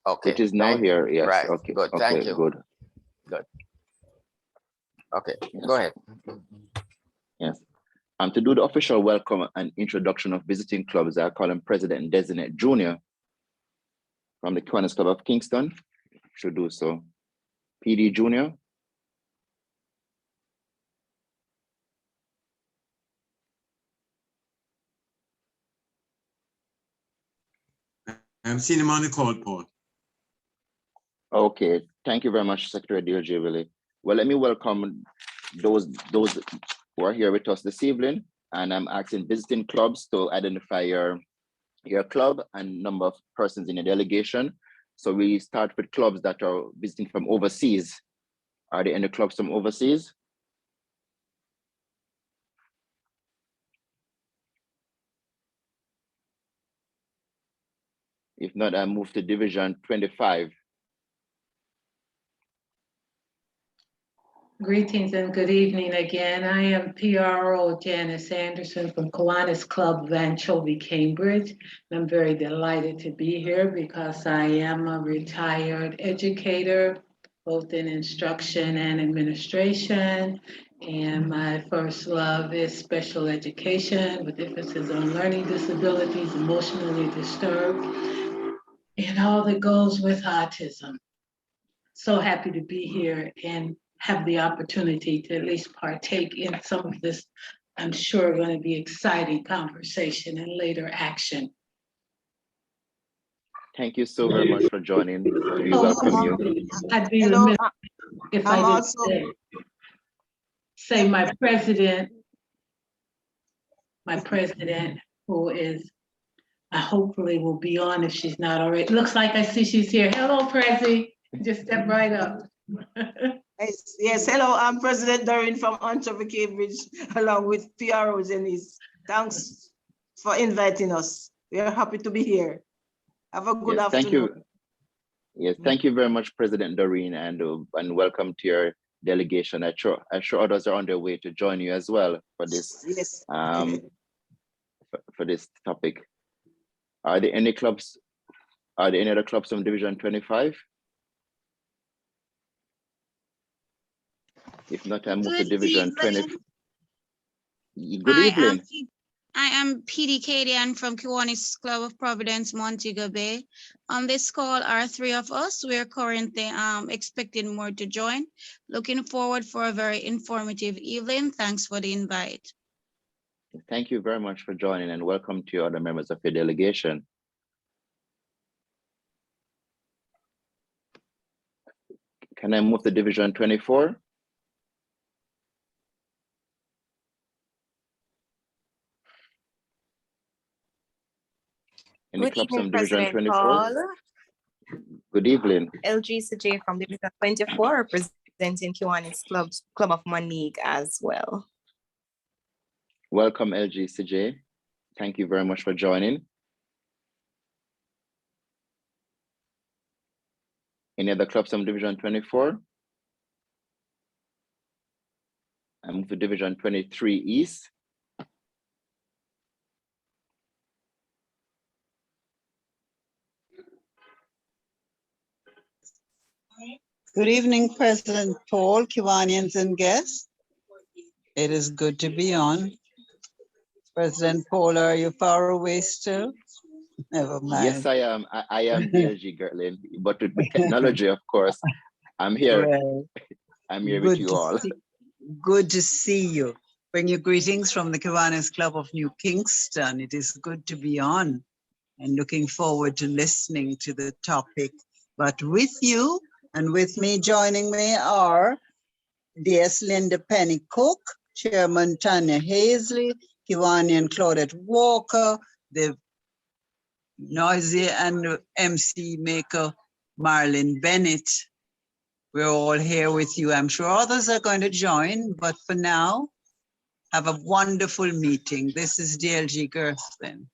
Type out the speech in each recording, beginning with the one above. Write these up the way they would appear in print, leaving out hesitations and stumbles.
Okay. It is now here. Yes. Right. Okay. Good. Okay. Thank you. Good. Good. Okay. Yes. Go ahead. Yes. To do the official welcome and introduction of visiting clubs, I call him President Designate Junior from the Kiwanis Club of Kingston. Should do so. PD Junior. I'm seeing him on the call, Paul. Okay, thank you very much, Secretary DLJ Willie. Well, let me welcome those who are here with us this evening, and I'm asking visiting clubs to identify your club and number of persons in the delegation. So we start with clubs that are visiting from overseas. Are there any clubs from overseas? If not, I move to Division 25. Greetings and good evening again. I am PRO Janice Anderson from Kiwanis Club of Anchovy, Cambridge. And I'm very delighted to be here because I am a retired educator, both in instruction and administration. And my first love is special education with emphasis on learning disabilities, emotionally disturbed, and all that goes with autism. So happy to be here and have the opportunity to at least partake in some of this, I'm sure going to be exciting conversation and later action. Thank you so very much for joining. We welcome you. I'd be Hello, remiss if I didn't say my president, who is, hopefully will be on if she's not already. Looks like I see she's here. Hello, Prezi. Just step right up. Yes, hello, I'm President Doreen from Anchovy, Cambridge, along with PRO Janice. Thanks for inviting us. We are happy to be here. Have a good afternoon. Thank you. Yes, thank you very much, President Doreen, and welcome to your delegation. I'm sure others are on their way to join you as well for this. Yes. For this topic. Are there any clubs? Are there any other clubs from Division 25? If not, I move to Division 20. Good evening. I am PD Kadian from Kiwanis Club of Providence, Montego Bay. On this call are three of us. We are currently expecting more to join. Looking forward for a very informative evening. Thanks for the invite. Thank you very much for joining and welcome to other members of your delegation. Can I move to Division 24? Any clubs from Division 24? Paul. Good evening. LG Sije from Division 24, representing Kiwanis Club of Monique as well. Welcome, LG CJ. Thank you very much for joining. Any other clubs from Division 24? I move to Division 23 East. Good evening, President Paul, Kiwanians and guests. It is good to be on. President Paul, are you far away still? Never mind. Yes, I am. I am DLG Gertlin, but with technology, of course, I'm here. Well, I'm here with you all. Good to see you. Bring you greetings from the Kiwanis Club of New Kingston. It is good to be on and looking forward to listening to the topic. But with you and with me, joining me are DS Linda Penny Cook, Chairman Tanya Hazley, Kiwanian Claudette Walker, the noisy and MC maker Marlene Bennett. We're all here with you. I'm sure others are going to join, but for now, have a wonderful meeting. This is DLG Gerthlin.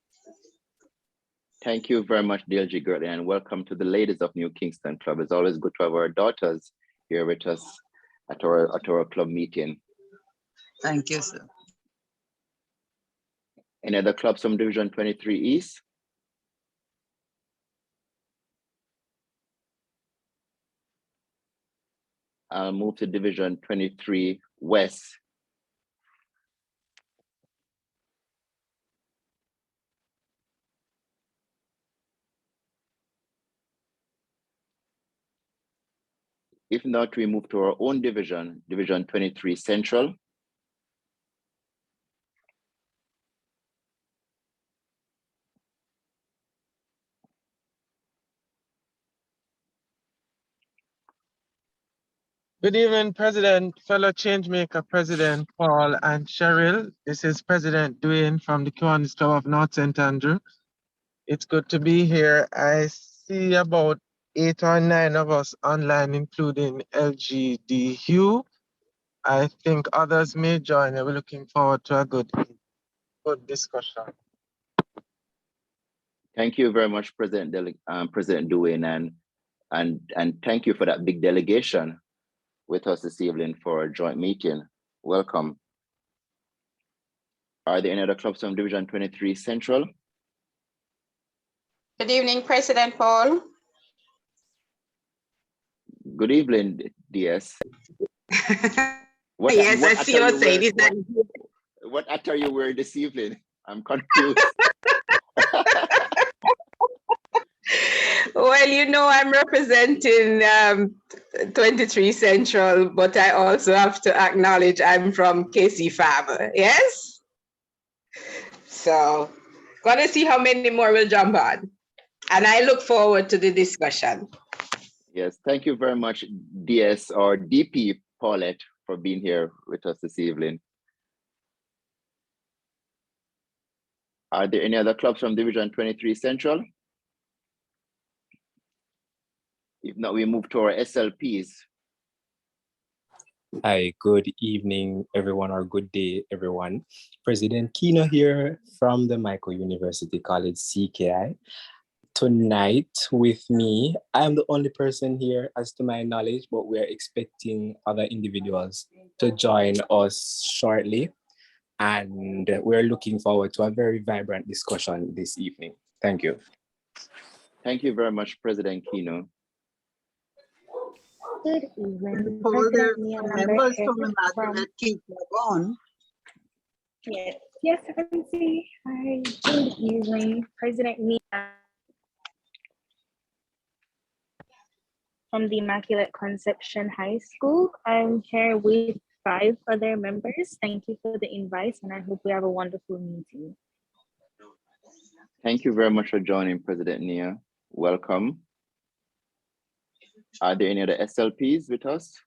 Thank you very much, DLG Gertlin, and welcome to the ladies of New Kingston Club. It's always good to have our daughters here with us at our club meeting. Thank you, sir. Any other clubs from Division 23 East? I'll move to Division 23 West. If not, we move to our own division, Division 23 Central. Good evening, President, fellow Changemaker, President Paul and Cheryl. This is President Dwayne from the Kiwanis Club of North St. Andrew. It's good to be here. I see about 8 or 9 of us online, including LGD Hugh. I think others may join, and we're looking forward to a good discussion. Thank you very much, President Dwayne, and thank you for that big delegation with us this evening for a joint meeting. Welcome. Are there any other clubs from Division 23 Central? Good evening, President Paul. Good evening, DS. Yes, I see you saying this. What attire you wearing this evening? I'm confused. Well, you know, I'm representing 23 Central, but I also have to acknowledge I'm from KC Farmer, yes? So, gonna see how many more will jump on. And I look forward to the discussion. Yes, thank you very much, DS or DP Paulette, for being here with us this evening. Are there any other clubs from Division 23 Central? If not, we move to our SLPs. Hi, good evening, everyone, or good day, everyone. President Kino here from the Michael University College CKI. Tonight with me, I'm the only person here as to my knowledge, but we're expecting other individuals to join us shortly. And we're looking forward to a very vibrant discussion this evening. Thank you. Thank you very much, President Kino. Good evening. Paul, there President are Neil members Lambert from the from- Immaculate King Club on. Yes, I can see. Hi, good evening. President Neil from the Immaculate Conception High School. I'm here with 5 other members. Thank you for the invite, and I hope we have a wonderful meeting. Thank you very much for joining, President Nia. Welcome. Are there any other SLPs with us?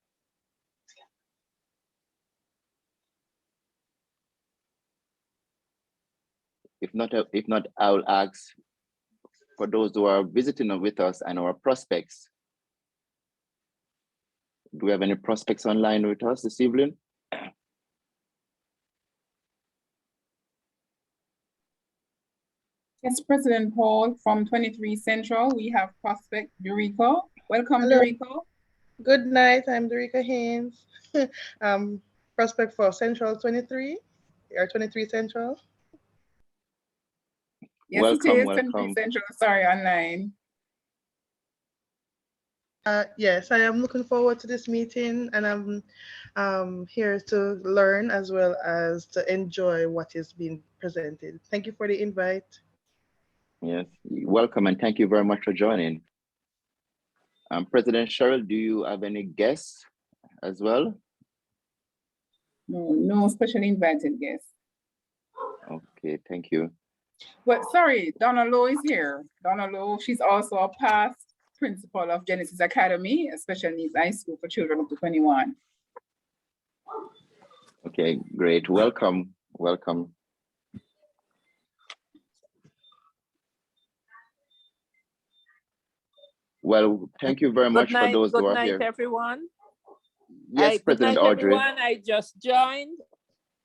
If not, I'll ask for those who are visiting with us and our prospects. Do we have any prospects online with us this evening? Yes, President Paul from 23 Central, we have prospect Dorico. Welcome, Hello. Dorico. Good night, I'm Dorica Haynes. Prospect for Central 23, or 23 Central. Yes, Welcome, it is welcome. 23 Central, sorry, online. Yes, I am looking forward to this meeting, and I'm here to learn as well as to enjoy what is being presented. Thank you for the invite. Yes, welcome and thank you very much for joining. President Cheryl, do you have any guests as well? No, no special invited guests. Okay, thank you. But sorry, Donna Lowe is here. Donna Lowe, she's also a past principal of Genesis Academy, a special needs high school for children up to 21. Okay, great. Welcome, welcome. Well, thank you very much for those who are here. Good night, everyone. Yes, President good night, Audrey. everyone. I just joined.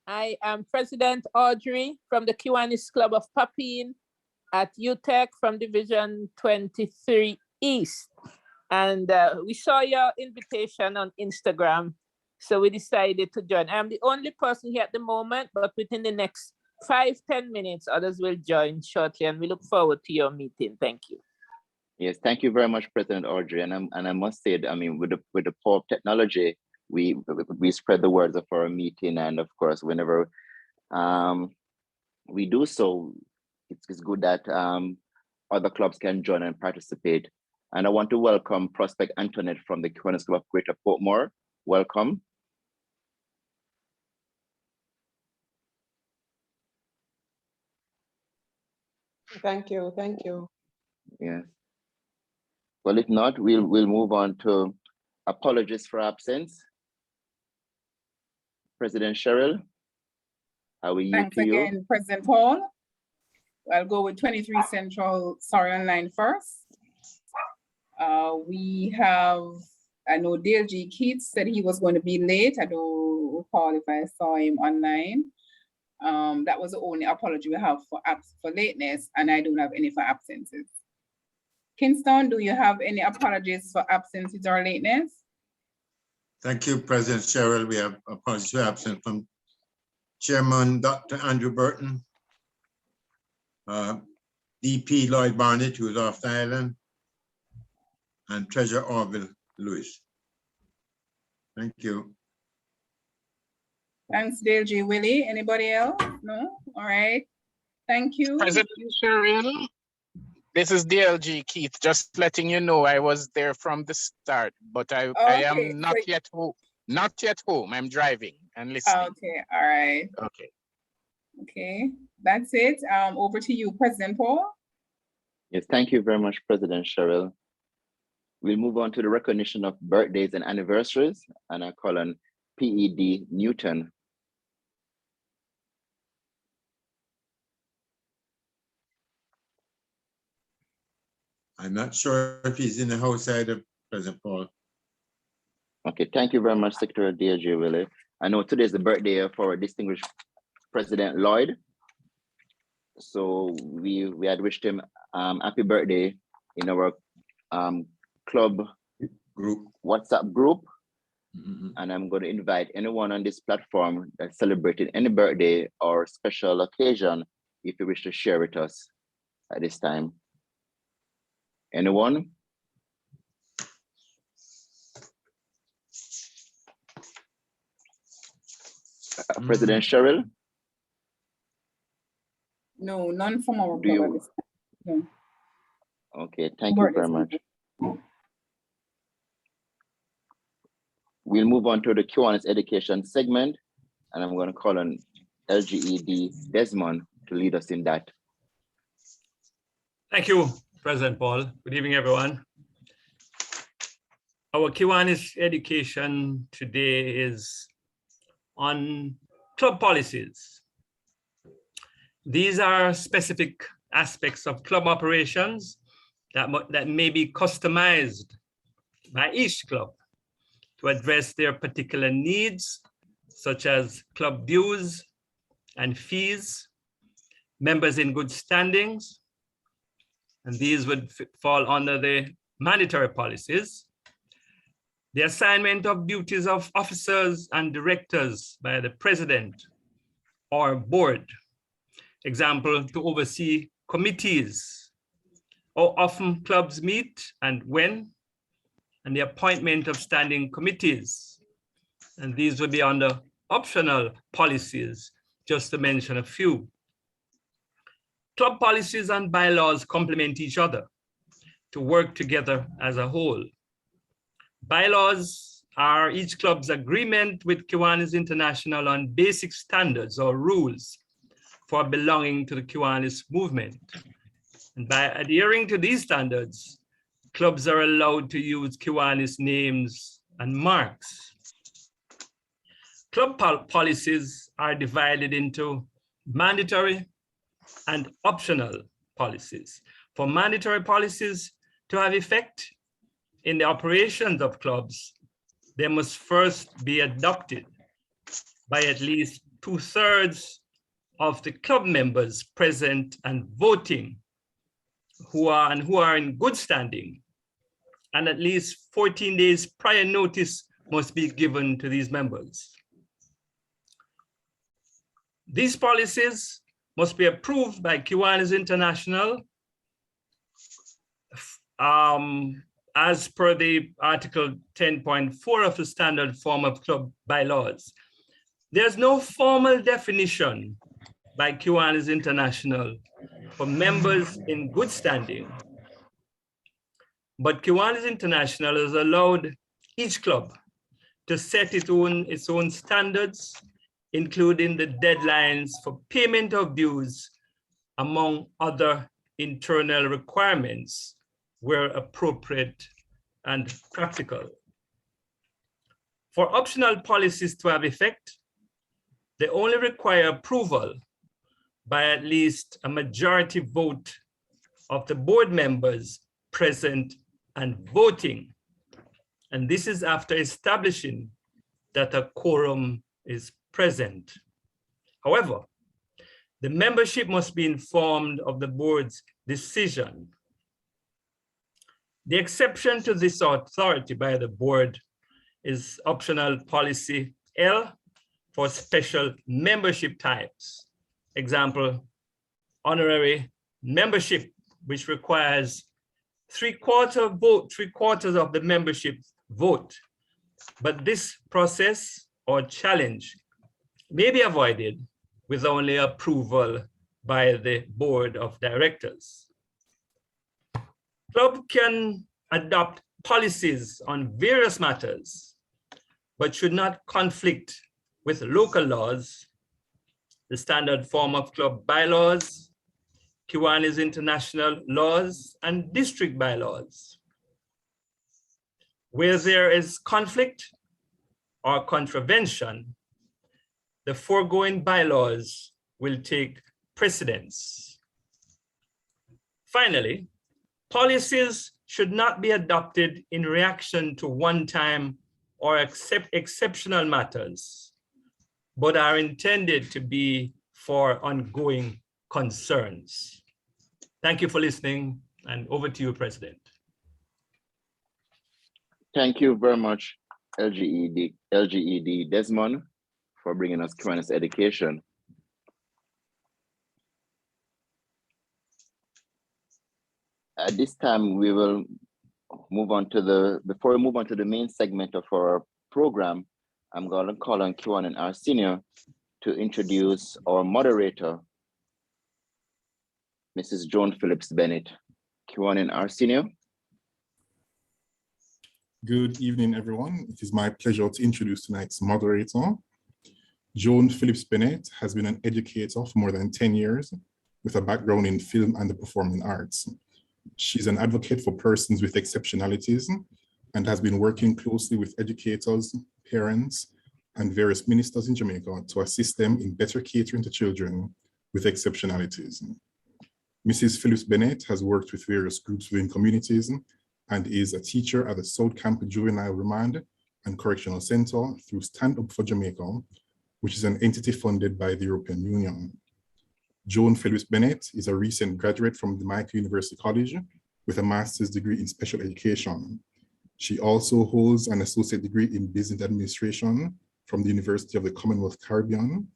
I am President Audrey from the Kiwanis Club of Papine at UTEC from Division 23 East. And we saw your invitation on Instagram, so we decided to join. I'm the only person here at the moment, but within the next 5-10 minutes, others will join shortly, and we look forward to your meeting. Thank you. Yes, thank you very much, President Audrey. And I must say, I mean, with the power of technology, we spread the words of our meeting, and of course, whenever we do so, it's good that other clubs can join and participate. And I want to welcome Prospect Antoinette from the Kiwanis Club of Greater Portmore. Welcome. Thank you. Thank you. Yes. Well, if not, we'll move on to apologies for absence. President Cheryl, how are you? Thanks again, President Paul. I'll go with 23 Central, sorry, online first. We have, I know Dale G. Keats said he was going to be late. I don't recall if I saw him online. That was the only apology we have for lateness, and I don't have any for absences. Kingston, do you have any apologies for absences or lateness? Thank you, President Cheryl. We have apologies for absence from Chairman Dr. Andrew Burton, DP Lloyd Barnett, who is off the island, and Treasurer Orville Lewis. Thank you. Thanks, Dale G. Willie. Anybody else? No? All right. Thank you. President Cheryl, this is DLG Keith. Just letting you know I was there from the start, but I am not yet home. Not yet home. I'm driving and listening. Okay. All right. Okay. Okay. That's it. Over to you, President Paul. Yes, thank you very much, President Cheryl. We'll move on to the recognition of birthdays and anniversaries, and I call on PED Newton. I'm not sure if he's in the house either, President Paul. Okay, thank you very much, Secretary D.J. Willie. I know today is the birthday of our distinguished President Lloyd. So we had wished him happy birthday in our club group, WhatsApp group. And I'm going to invite anyone on this platform that's celebrating any birthday or special occasion if you wish to share with us at this time. Anyone? President Cheryl? No, none from our club. No. Okay, thank you very much. We'll move on to the Kiwanis education segment, and I'm going to call on LGED Desmond to lead us in that. Thank you, President Paul. Good evening, everyone. Our Kiwanis education today is on club policies. These are specific aspects of club operations that may be customized by each club to address their particular needs, such as club dues and fees, members in good standings, and these would fall under the mandatory policies, the assignment of duties of officers and directors by the president or board, example, to oversee committees, how often clubs meet and when, and the appointment of standing committees. And these would be under optional policies, just to mention a few. Club policies and bylaws complement each other to work together as a whole. Bylaws are each club's agreement with Kiwanis International on basic standards or rules for belonging to the Kiwanis movement. And by adhering to these standards, clubs are allowed to use Kiwanis names and marks. Club policies are divided into mandatory and optional policies. For mandatory policies to have effect in the operations of clubs, they must first be adopted by at least 2/3 of the club members present and voting who are in good standing, and at least 14 days prior notice must be given to these members. These policies must be approved by Kiwanis International as per the Article 10.4 of the Standard Form of Club Bylaws, there's no formal definition by Kiwanis International for members in good standing, but Kiwanis International has allowed each club to set its own standards, including the deadlines for payment of dues, among other internal requirements where appropriate and practical. For optional policies to have effect, they only require approval by at least a majority vote of the board members present and voting. And this is after establishing that a quorum is present. However, the membership must be informed of the board's decision. The exception to this authority by the board is optional policy L for special membership types. Example, honorary membership, which requires three-quarters of the membership vote. But this process or challenge may be avoided with only approval by the board of directors. Club can adopt policies on various matters, but should not conflict with local laws, the Standard Form of Club Bylaws, Kiwanis International laws, and district bylaws. Where there is conflict or contravention, the foregoing bylaws will take precedence. Finally, policies should not be adopted in reaction to one-time or exceptional matters, but are intended to be for ongoing concerns. Thank you for listening, and over to you, President. Thank you very much, LGED Desmond, for bringing us Kiwanis education. At this time, we will move on to before we move on to the main segment of our program, I'm going to call on Kiwanis our senior to introduce our moderator, Mrs. Joan Phillips Bennett. Kiwanis our senior. Good evening, everyone. It is my pleasure to introduce tonight's moderator. Joan Phillips Bennett has been an educator for more than 10 years with a background in film and the performing arts. She's an advocate for persons with exceptionalities and has been working closely with educators, parents, and various ministers in Jamaica to assist them in better catering to children with exceptionalities. Mrs. Phillips Bennett has worked with various groups within communities and is a teacher at the South Camp Juvenile Remand and Correctional Center through Stand Up for Jamaica, which is an entity funded by the European Union. Joan Phillips Bennett is a recent graduate from the Michael University College with a master's degree in special education. She also holds an associate degree in business administration from the University of the Commonwealth Caribbean,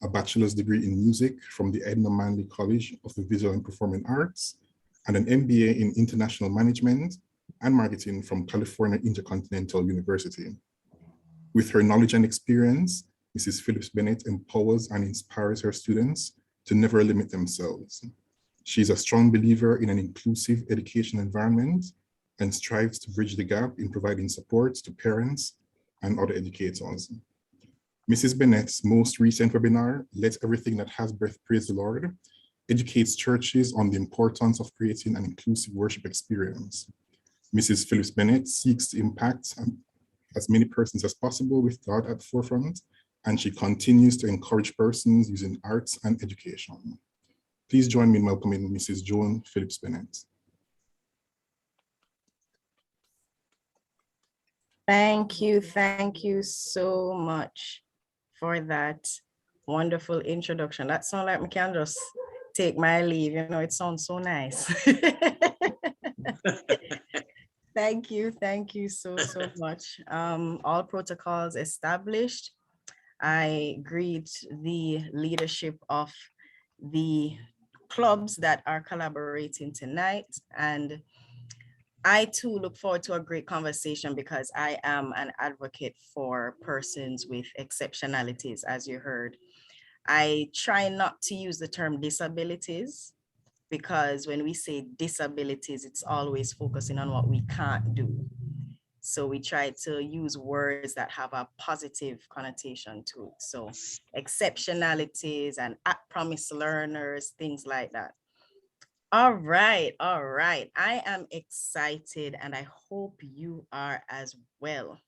a bachelor's degree in music from the Edna Manley College of the Visual and Performing Arts, and an MBA in international management and marketing from California Intercontinental University. With her knowledge and experience, Mrs. Phillips Bennett empowers and inspires her students to never limit themselves. She's a strong believer in an inclusive education environment and strives to bridge the gap in providing support to parents and other educators. Mrs. Bennett's most recent webinar, Let Everything That Has Breath Praise the Lord, educates churches on the importance of creating an inclusive worship experience. Mrs. Phillips Bennett seeks to impact as many persons as possible with God at the forefront, and she continues to encourage persons using arts and education. Please join me in welcoming Mrs. Joan Phillips Bennett. Thank you so much for that wonderful introduction. That sounds like I can just take my leave, you know, it sounds so nice. Thank you so much. All protocols established. I greet the leadership of the clubs that are collaborating tonight, and I too look forward to a great conversation because I am an advocate for persons with exceptionalities, as you heard. I try not to use the term disabilities because when we say disabilities, it's always focusing on what we can't do. So we try to use words that have a positive connotation to it. So exceptionalities and at-promise learners, things like that. All right, all right. I am excited and I hope you are as well,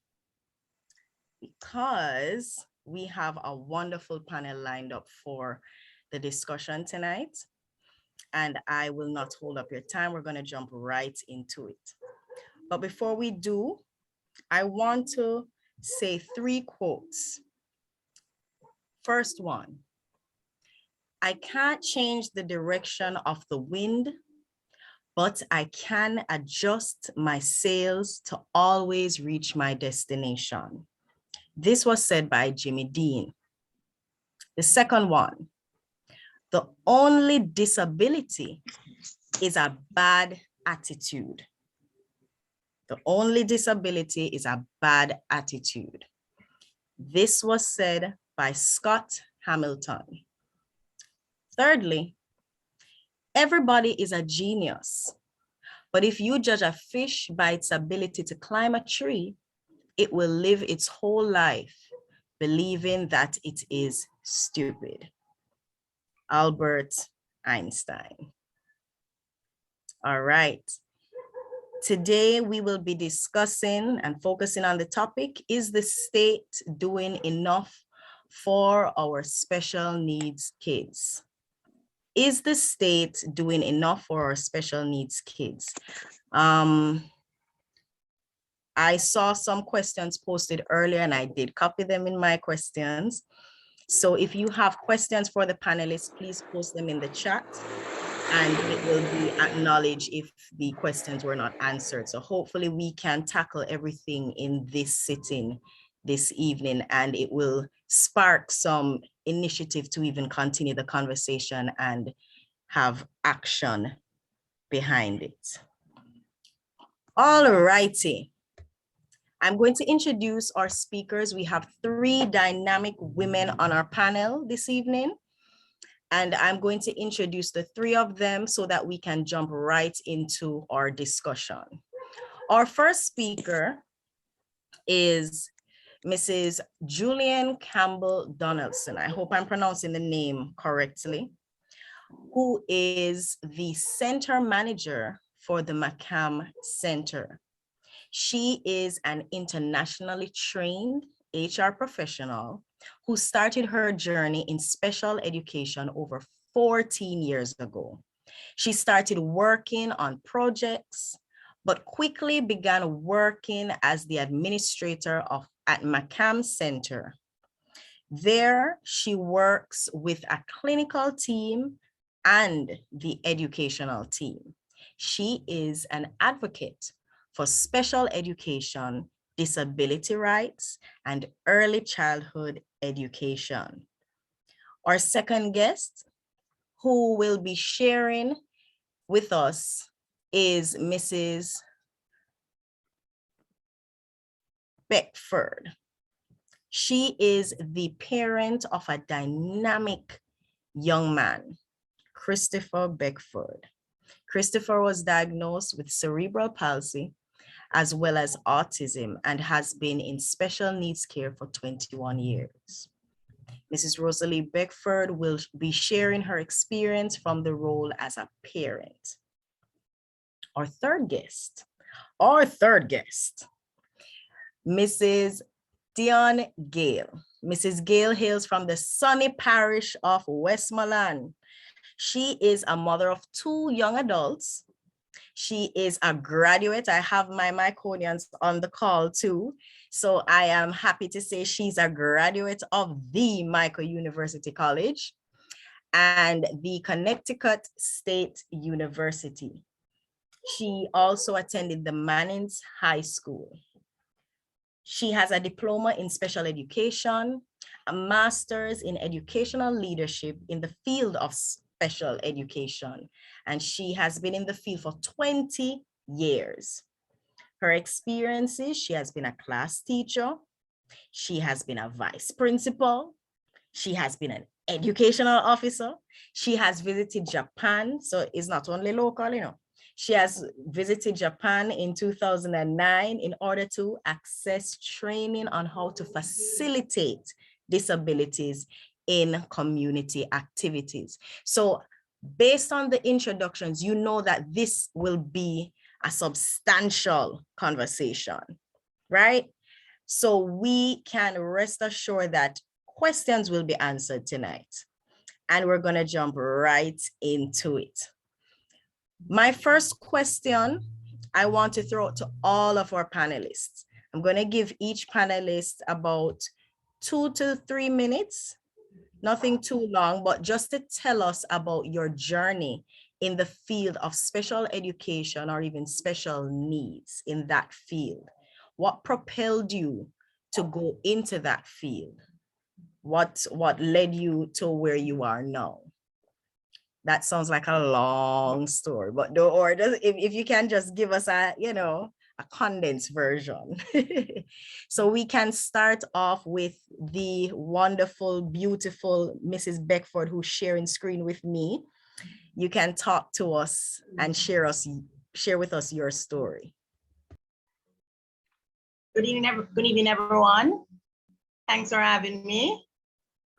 because we have a wonderful panel lined up for the discussion tonight. And I will not hold up your time. We're going to jump right into it. But before we do, I want to say 3 quotes. First one, I can't change the direction of the wind, but I can adjust my sails to always reach my destination. This was said by Jimmy Dean. The second one, the only disability is a bad attitude. The only disability is a bad attitude. This was said by Scott Hamilton. Thirdly, everybody is a genius, but if you judge a fish by its ability to climb a tree, it will live its whole life believing that it is stupid. Albert Einstein. All right. Today we will be discussing and focusing on the topic, is the state doing enough for our special needs kids? Is the state doing enough for our special needs kids? I saw some questions posted earlier and I did copy them in my questions. So if you have questions for the panelists, please post them in the chat and it will be acknowledged if the questions were not answered. So hopefully we can tackle everything in this sitting this evening and it will spark some initiative to even continue the conversation and have action behind it. All righty. I'm going to introduce our speakers. We have 3 dynamic women on our panel this evening. And I'm going to introduce the 3 of them so that we can jump right into our discussion. Our first speaker is Mrs. Julian Campbell Donaldson. I hope I'm pronouncing the name correctly, who is the center manager for the McCam Center. She is an internationally trained HR professional who started her journey in special education over 14 years ago. She started working on projects, but quickly began working as the administrator at McCam Center. There, she works with a clinical team and the educational team. She is an advocate for special education, disability rights, and early childhood education. Our second guest, who will be sharing with us, is Mrs. Beckford. She is the parent of a dynamic young man, Christopher Beckford. Christopher was diagnosed with cerebral palsy as well as autism and has been in special needs care for 21 years. Mrs. Rosalie Beckford will be sharing her experience from the role as a parent. Our third guest, Mrs. Dion Gale. Mrs. Gale hails from the sunny parish of Westmoreland. She is a mother of 2 young adults. She is a graduate. I have my Myconians on the call too. So I am happy to say she's a graduate of the Michael University College and the Connecticut State University. She also attended the Mannings High School. She has a diploma in special education, a master's in educational leadership in the field of special education, and she has been in the field for 20 years. Her experiences, she has been a class teacher, she has been a vice principal, she has been an educational officer, she has visited Japan, so it's not only local, you know. She has visited Japan in 2009 in order to access training on how to facilitate disabilities in community activities. So based on the introductions, you know that this will be a substantial conversation, right? So we can rest assured that questions will be answered tonight, and we're going to jump right into it. My first question I want to throw to all of our panelists. I'm going to give each panelist about 2 to 3 minutes, nothing too long, but just to tell us about your journey in the field of special education or even special needs in that field. What propelled you to go into that field? What led you to where you are now? That sounds like a long story, but don't worry, if you can just give us a, you know, a condensed version. So we can start off with the wonderful, beautiful Mrs. Beckford, who's sharing screen with me. You can talk to us and share with us your story. Good evening, everyone. Thanks for having me.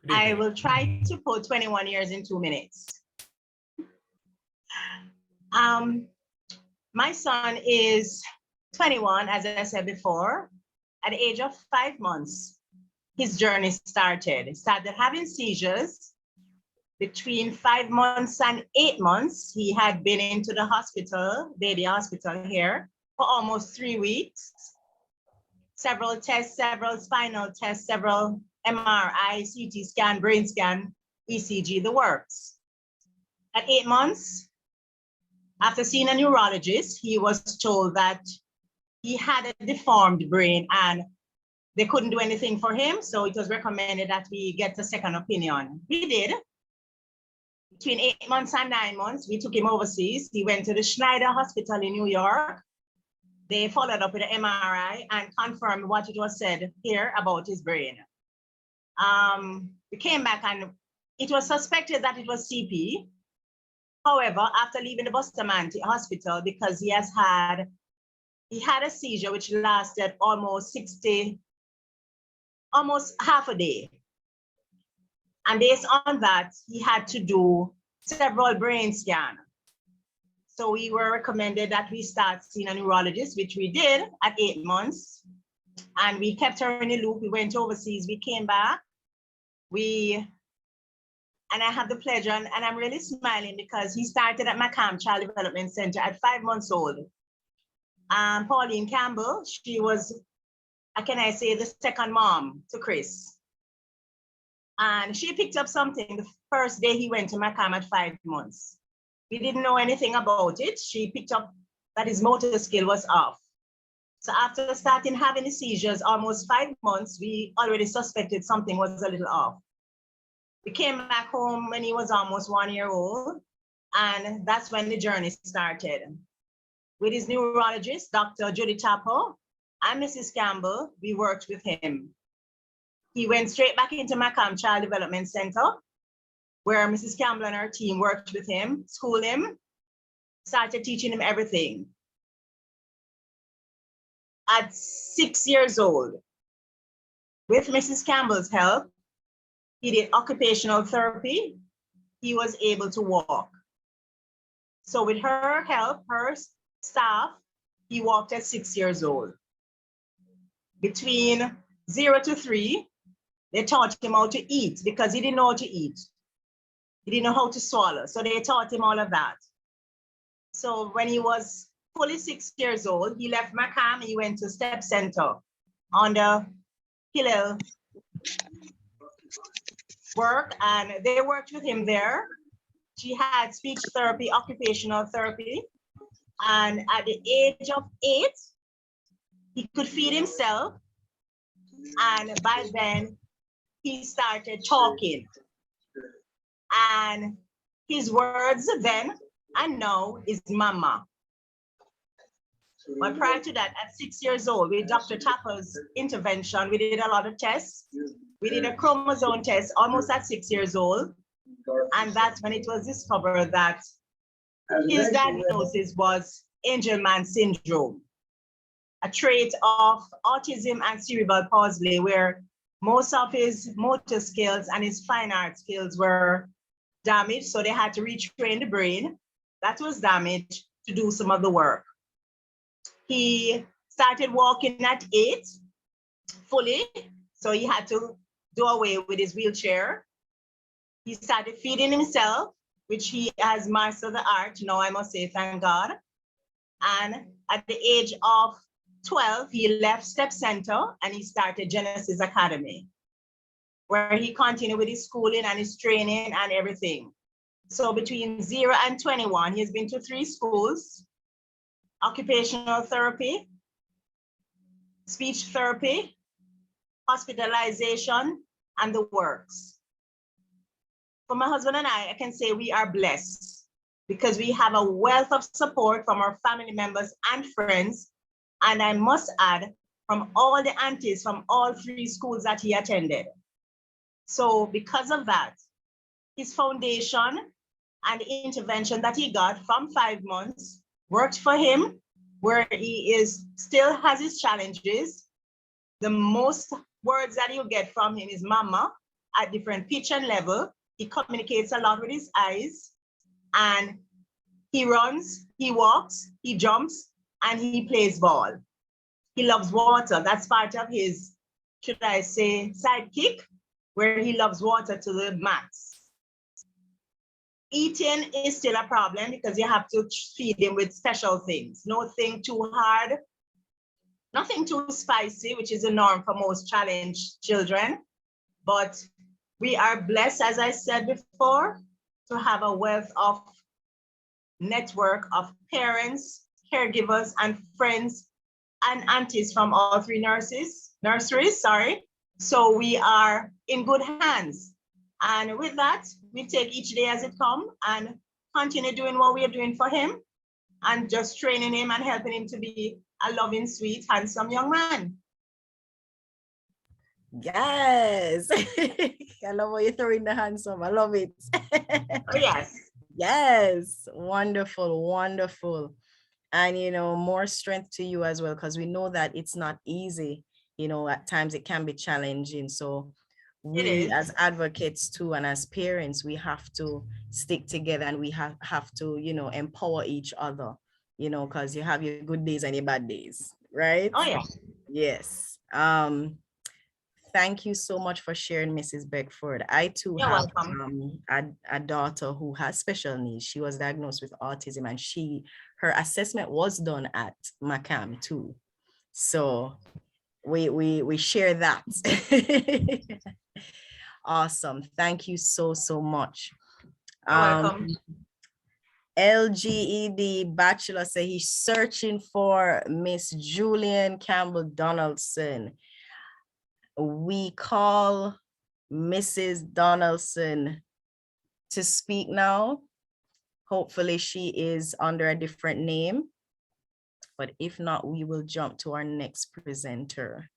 I will try to put 21 years in 2 minutes. My son is 21, as I said before. At the age of 5 months, his journey started. He started having seizures. Between 5 months and 8 months, he had been into the hospital, baby hospital here, for almost 3 weeks. Several tests, several spinal tests, several MRI, CT scan, brain scan, ECG, the works. At 8 months, after seeing a neurologist, he was told that he had a deformed brain and they couldn't do anything for him. So it was recommended that we get a second opinion. We did. Between 8 months and 9 months, we took him overseas. He went to the Schneider Hospital in New York. They followed up with an MRI and confirmed what it was said here about his brain. We came back and it was suspected that it was CP. However, after leaving the Bustamante Hospital, because he had a seizure which lasted almost half a day. And based on that, he had to do several brain scans. So we were recommended that we start seeing a neurologist, which we did at 8 months. And we kept her in the loop. We went overseas, we came back. And I have the pleasure, and I'm really smiling because he started at Macam Child Development Center at 5 months old. Pauline Campbell, she was, how can I say, the second mom to Chris. And she picked up something the first day he went to Macam at 5 months. We didn't know anything about it. She picked up that his motor skill was off. So after starting having the seizures, almost 5 months, we already suspected something was a little off. We came back home when he was almost 1 year old, and that's when the journey started. With his neurologist, Dr. Judy Tapo, and Mrs. Campbell, we worked with him. He went straight back into Macam Child Development Center, where Mrs. Campbell and her team worked with him, schooled him, started teaching him everything. At 6 years old, with Mrs. Campbell's help, he did occupational therapy. He was able to walk. So with her help, her staff, he walked at 6 years old. Between 0 to 3, they taught him how to eat because he didn't know how to eat. He didn't know how to swallow. So they taught him all of that. So when he was fully 6 years old, he left Macam, he went to Step Center on the Hillel work, and they worked with him there. She had speech therapy, occupational therapy. And at the age of 8, he could feed himself. And by then, he started talking. And his words then and now is mama. But prior to that, at 6 years old, with Dr. Tapper's intervention, we did a lot of tests. We did a chromosome test almost at 6 years old. And that's when it was discovered that his diagnosis was Angelman syndrome, a trait of autism and cerebral palsy, where most of his motor skills and his fine art skills were damaged. So they had to retrain the brain that was damaged to do some of the work. He started walking at 8 fully, so he had to do away with his wheelchair. He started feeding himself, which he has mastered the art. Now I must say, thank God. And at the age of 12, he left Step Center and he started Genesis Academy, where he continued with his schooling and his training and everything. So between 0 and 21, he's been to 3 schools: occupational therapy, speech therapy, hospitalization, and the works. For my husband and I can say we are blessed because we have a wealth of support from our family members and friends. And I must add, from all the aunties from all 3 schools that he attended. So because of that, his foundation and the intervention that he got from 5 months worked for him, where he is still has his challenges. The most words that you get from him is mama at different pitch and level. He communicates a lot with his eyes, and he runs, he walks, he jumps, and he plays ball. He loves water. That's part of his, should I say, sidekick, where he loves water to the max. Eating is still a problem because you have to feed him with special things. Nothing too hard, nothing too spicy, which is a norm for most challenged children. But we are blessed, as I said before, to have a wealth of network of parents, caregivers, and friends and aunties from all 3 nurseries, sorry. So we are in good hands. And with that, we take each day as it comes and continue doing what we are doing for him and just training him and helping him to be a loving, sweet, handsome young man. Yes. I love how you throw in the handsome. I love it. Oh, yes. Yes. Wonderful, wonderful. And, you know, more strength to you as well, because we know that it's not easy. You know, at times it can be challenging. So we as advocates too, and as parents, we have to stick together and we have to, you know, empower each other, you know, because you have your good days and your bad days, right? Oh, yeah. Yes. Thank you so much for sharing, Mrs. Beckford. I too You're have welcome. a daughter who has special needs. She was diagnosed with autism, and her assessment was done at Macam too. So we share that. Awesome. Thank you so much. You're welcome. LGED Bachelor say he's searching for Miss Julian Campbell Donaldson. We call Mrs. Donaldson to speak now. Hopefully she is under a different name, but if not, we will jump to our next presenter.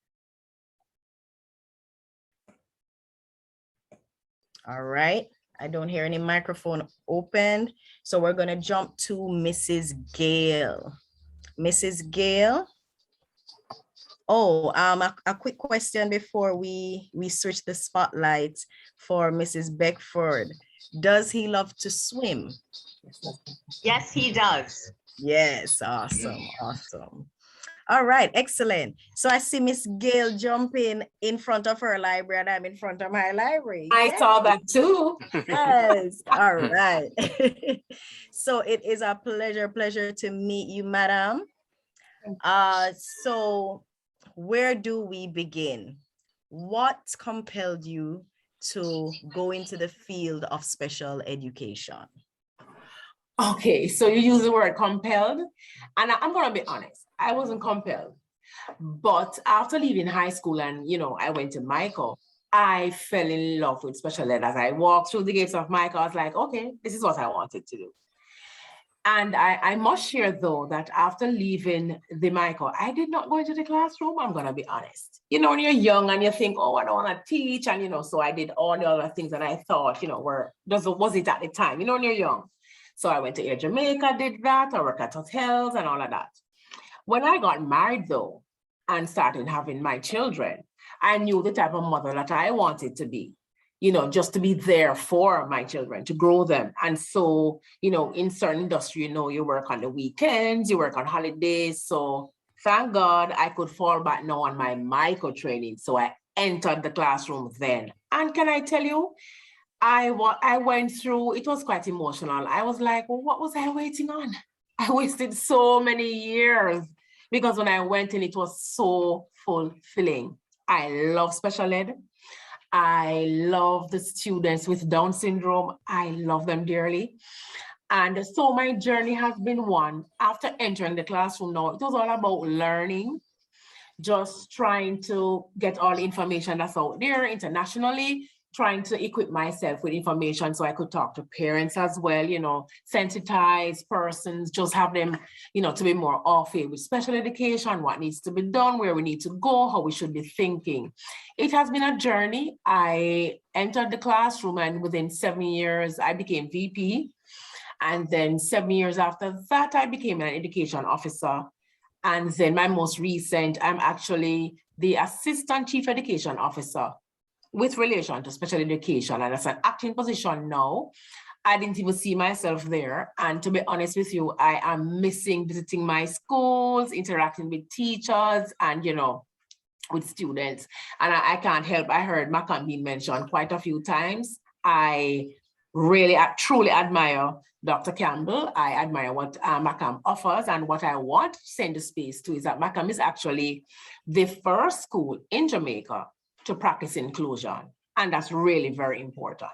All right, I don't hear any microphone open, so we're gonna jump to Mrs. Gale. Mrs. Gale. Oh, a quick question before we switch the spotlight for Mrs. Beckford. Does he love to swim? Yes, he does. Yes, awesome, awesome. All right, excellent. So I see Miss Gail jumping in front of her library and I'm in front of my library. I saw that too. Yes, all right. So it is a pleasure to meet you, madam. So where do we begin? What compelled you to go into the field of special education? Okay, so you use the word compelled, and I'm gonna be honest, I wasn't compelled. But after leaving high school and, you know, I went to Michael, I fell in love with special ed. As I walked through the gates of Michael, I was like, okay, this is what I wanted to do. And I must share though that after leaving the Michael, I did not go into the classroom. I'm gonna be honest. You know, when you're young and you think, oh, I don't want to teach, and you know, so I did all the other things that I thought, you know, was it at the time, you know, when you're young. So I went to Air Jamaica, did that. I worked at hotels and all of that. When I got married though, and started having my children, I knew the type of mother that I wanted to be. You know, just to be there for my children, to grow them. And so, you know, in certain industry, you know, you work on the weekends, you work on holidays. So thank God I could fall back now on my micro training. So I entered the classroom then. And can I tell you, I went through, it was quite emotional. I was like, well, what was I waiting on? I wasted so many years because when I went in, it was so fulfilling. I love special ed. I love the students with Down syndrome. I love them dearly. And so my journey has been one. After entering the classroom now, it was all about learning, just trying to get all the information that's out there internationally, trying to equip myself with information so I could talk to parents as well, you know, sensitize persons, just have them, you know, to be more off it with special education, what needs to be done, where we need to go, how we should be thinking. It has been a journey. I entered the classroom and within 7 years, I became VP. And then 7 years after that, I became an education officer. And then my most recent, I'm actually the Assistant Chief Education Officer with relation to special education. And that's an acting position now. I didn't even see myself there. And to be honest with you, I am missing visiting my schools, interacting with teachers and, you know, with students. And I can't help, I heard Macam being mentioned quite a few times. I truly admire Dr. Campbell. I admire what Macam offers, and what I want to send the space to is that Macam is actually the first school in Jamaica to practice inclusion. And that's really very important.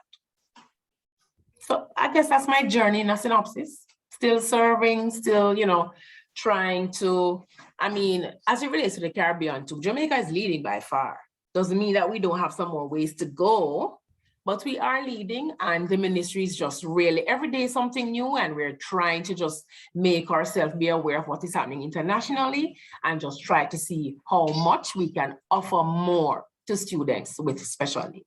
So I guess that's my journey in a synopsis. Still serving, still, you know, trying to, I mean, as it relates to the Caribbean too, Jamaica is leading by far. Doesn't mean that we don't have some more ways to go, but we are leading, and the ministry is just really every day something new, and we're trying to just make ourselves be aware of what is happening internationally and just try to see how much we can offer more to students with special needs.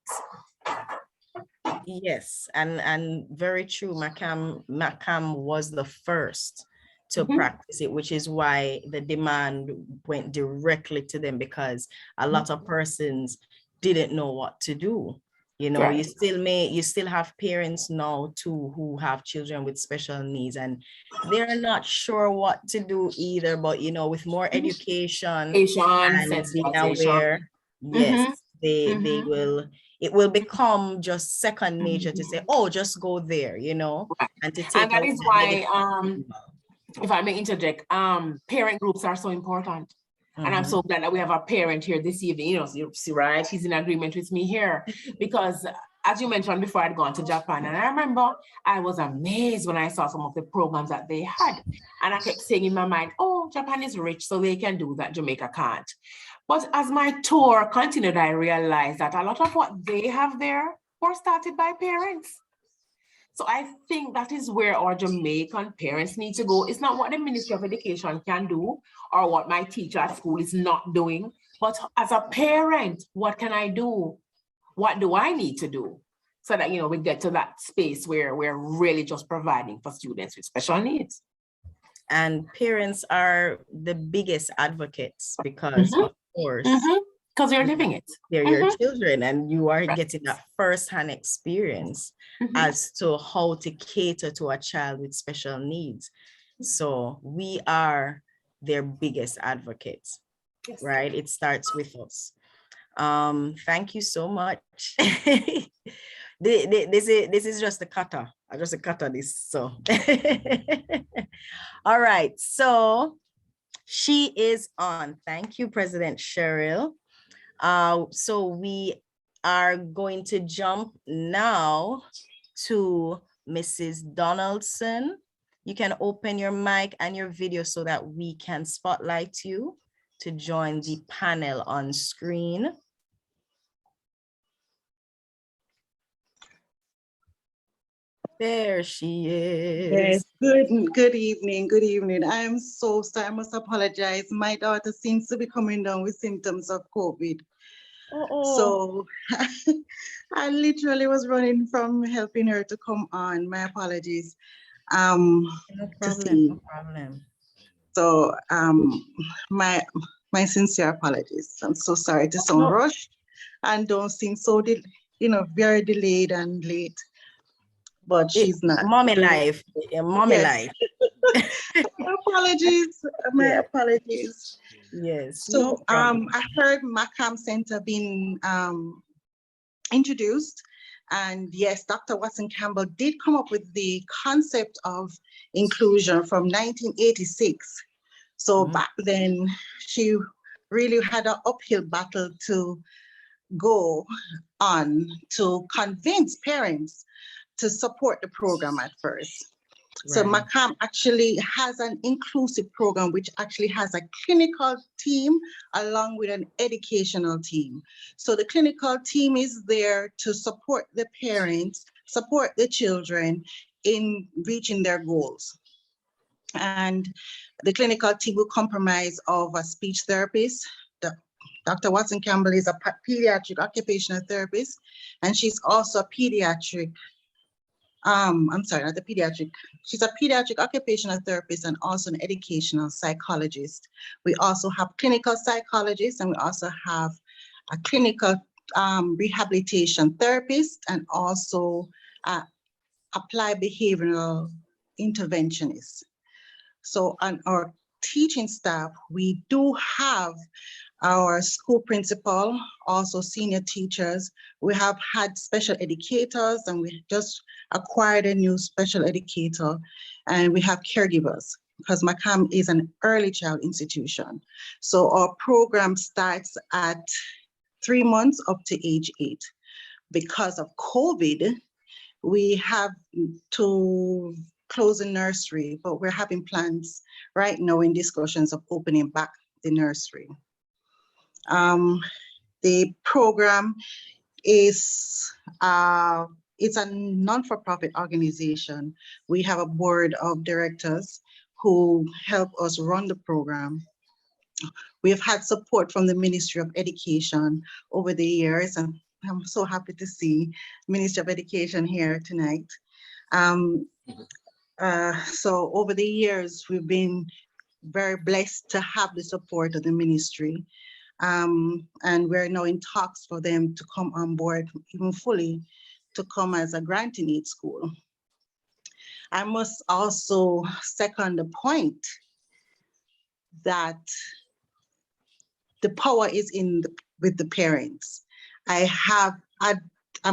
Yes, and very true. Macam was the first to practice it, which is why the demand went directly to them, because a lot of persons didn't know what to do. You know, Right. you still have parents now too who have children with special needs, and they're not sure what to do either. But you know, with more education and being aware, yes, they will. It will become just second nature to say, oh, just go there, you know, and to take And that out is the why, negative. if I may interject, parent groups are so important. And I'm so glad that we have a parent here this evening, you know, you see, right? He's in agreement with me here, because as you mentioned before, I'd gone to Japan, and I remember I was amazed when I saw some of the programs that they had. And I kept saying in my mind, oh, Japan is rich, so they can do that, Jamaica can't. But as my tour continued, I realized that a lot of what they have there were started by parents. So I think that is where our Jamaican parents need to go. It's not what the Ministry of Education can do or what my teacher at school is not doing, but as a parent, what can I do? What do I need to do? So that, you know, we get to that space where we're really just providing for students with special needs. And parents are the biggest advocates because, of course, because you're living it. They're your children, and you are getting that first-hand experience as to how to cater to a child with special needs. So we are their biggest advocates, right? It starts with us. Thank you so much. This is just a cutter. I just a cutter this. So all right. So she is on. Thank you, President Cheryl. So we are going to jump now to Mrs. Donaldson. You can open your mic and your video so that we can spotlight you to join the panel on screen. There she is. Yes, good evening, good evening. I'm so sorry, I must apologize. My daughter seems to be coming down with symptoms of COVID. So I literally was running from helping her to come on. My apologies. No To problem, see. no problem. So my sincere apologies. I'm so sorry to sound No. rushed and don't seem so very delayed and late. But she's not. Mommy life, mommy Yes. life. Apologies, my Yeah. apologies. Yes, So no problem. I heard Macam Center being introduced, and yes, Dr. Watson Campbell did come up with the concept of inclusion from 1986. So back then, she really had an uphill battle to go on to convince parents to support the program at first. So Right. Macam actually has an inclusive program which actually has a clinical team along with an educational team. So the clinical team is there to support the parents, support the children in reaching their goals. And the clinical team will comprise of a speech therapist. Dr. Watson Campbell is a pediatric occupational therapist, and she's also a pediatric I'm sorry, not the pediatric. She's a pediatric occupational therapist and also an educational psychologist. We also have clinical psychologists, and we also have a clinical rehabilitation therapist and also applied behavioral interventionist. So on our teaching staff, we do have our school principal, also senior teachers. We have had special educators, and we just acquired a new special educator, and we have caregivers because Macam is an early child institution. So our program starts at 3 months up to age 8. Because of COVID, we have to close the nursery, but we're having plans right now in discussions of opening back the nursery. The program is it's a non-for-profit organization. We have a board of directors who help us run the program. We have had support from the Ministry of Education over the years, and I'm so happy to see Ministry of Education here tonight. So over the years, we've been very blessed to have the support of the ministry. And we're now in talks for them to come on board even fully to come as a granting aid school. I must also second the point that the power is with the parents. I'm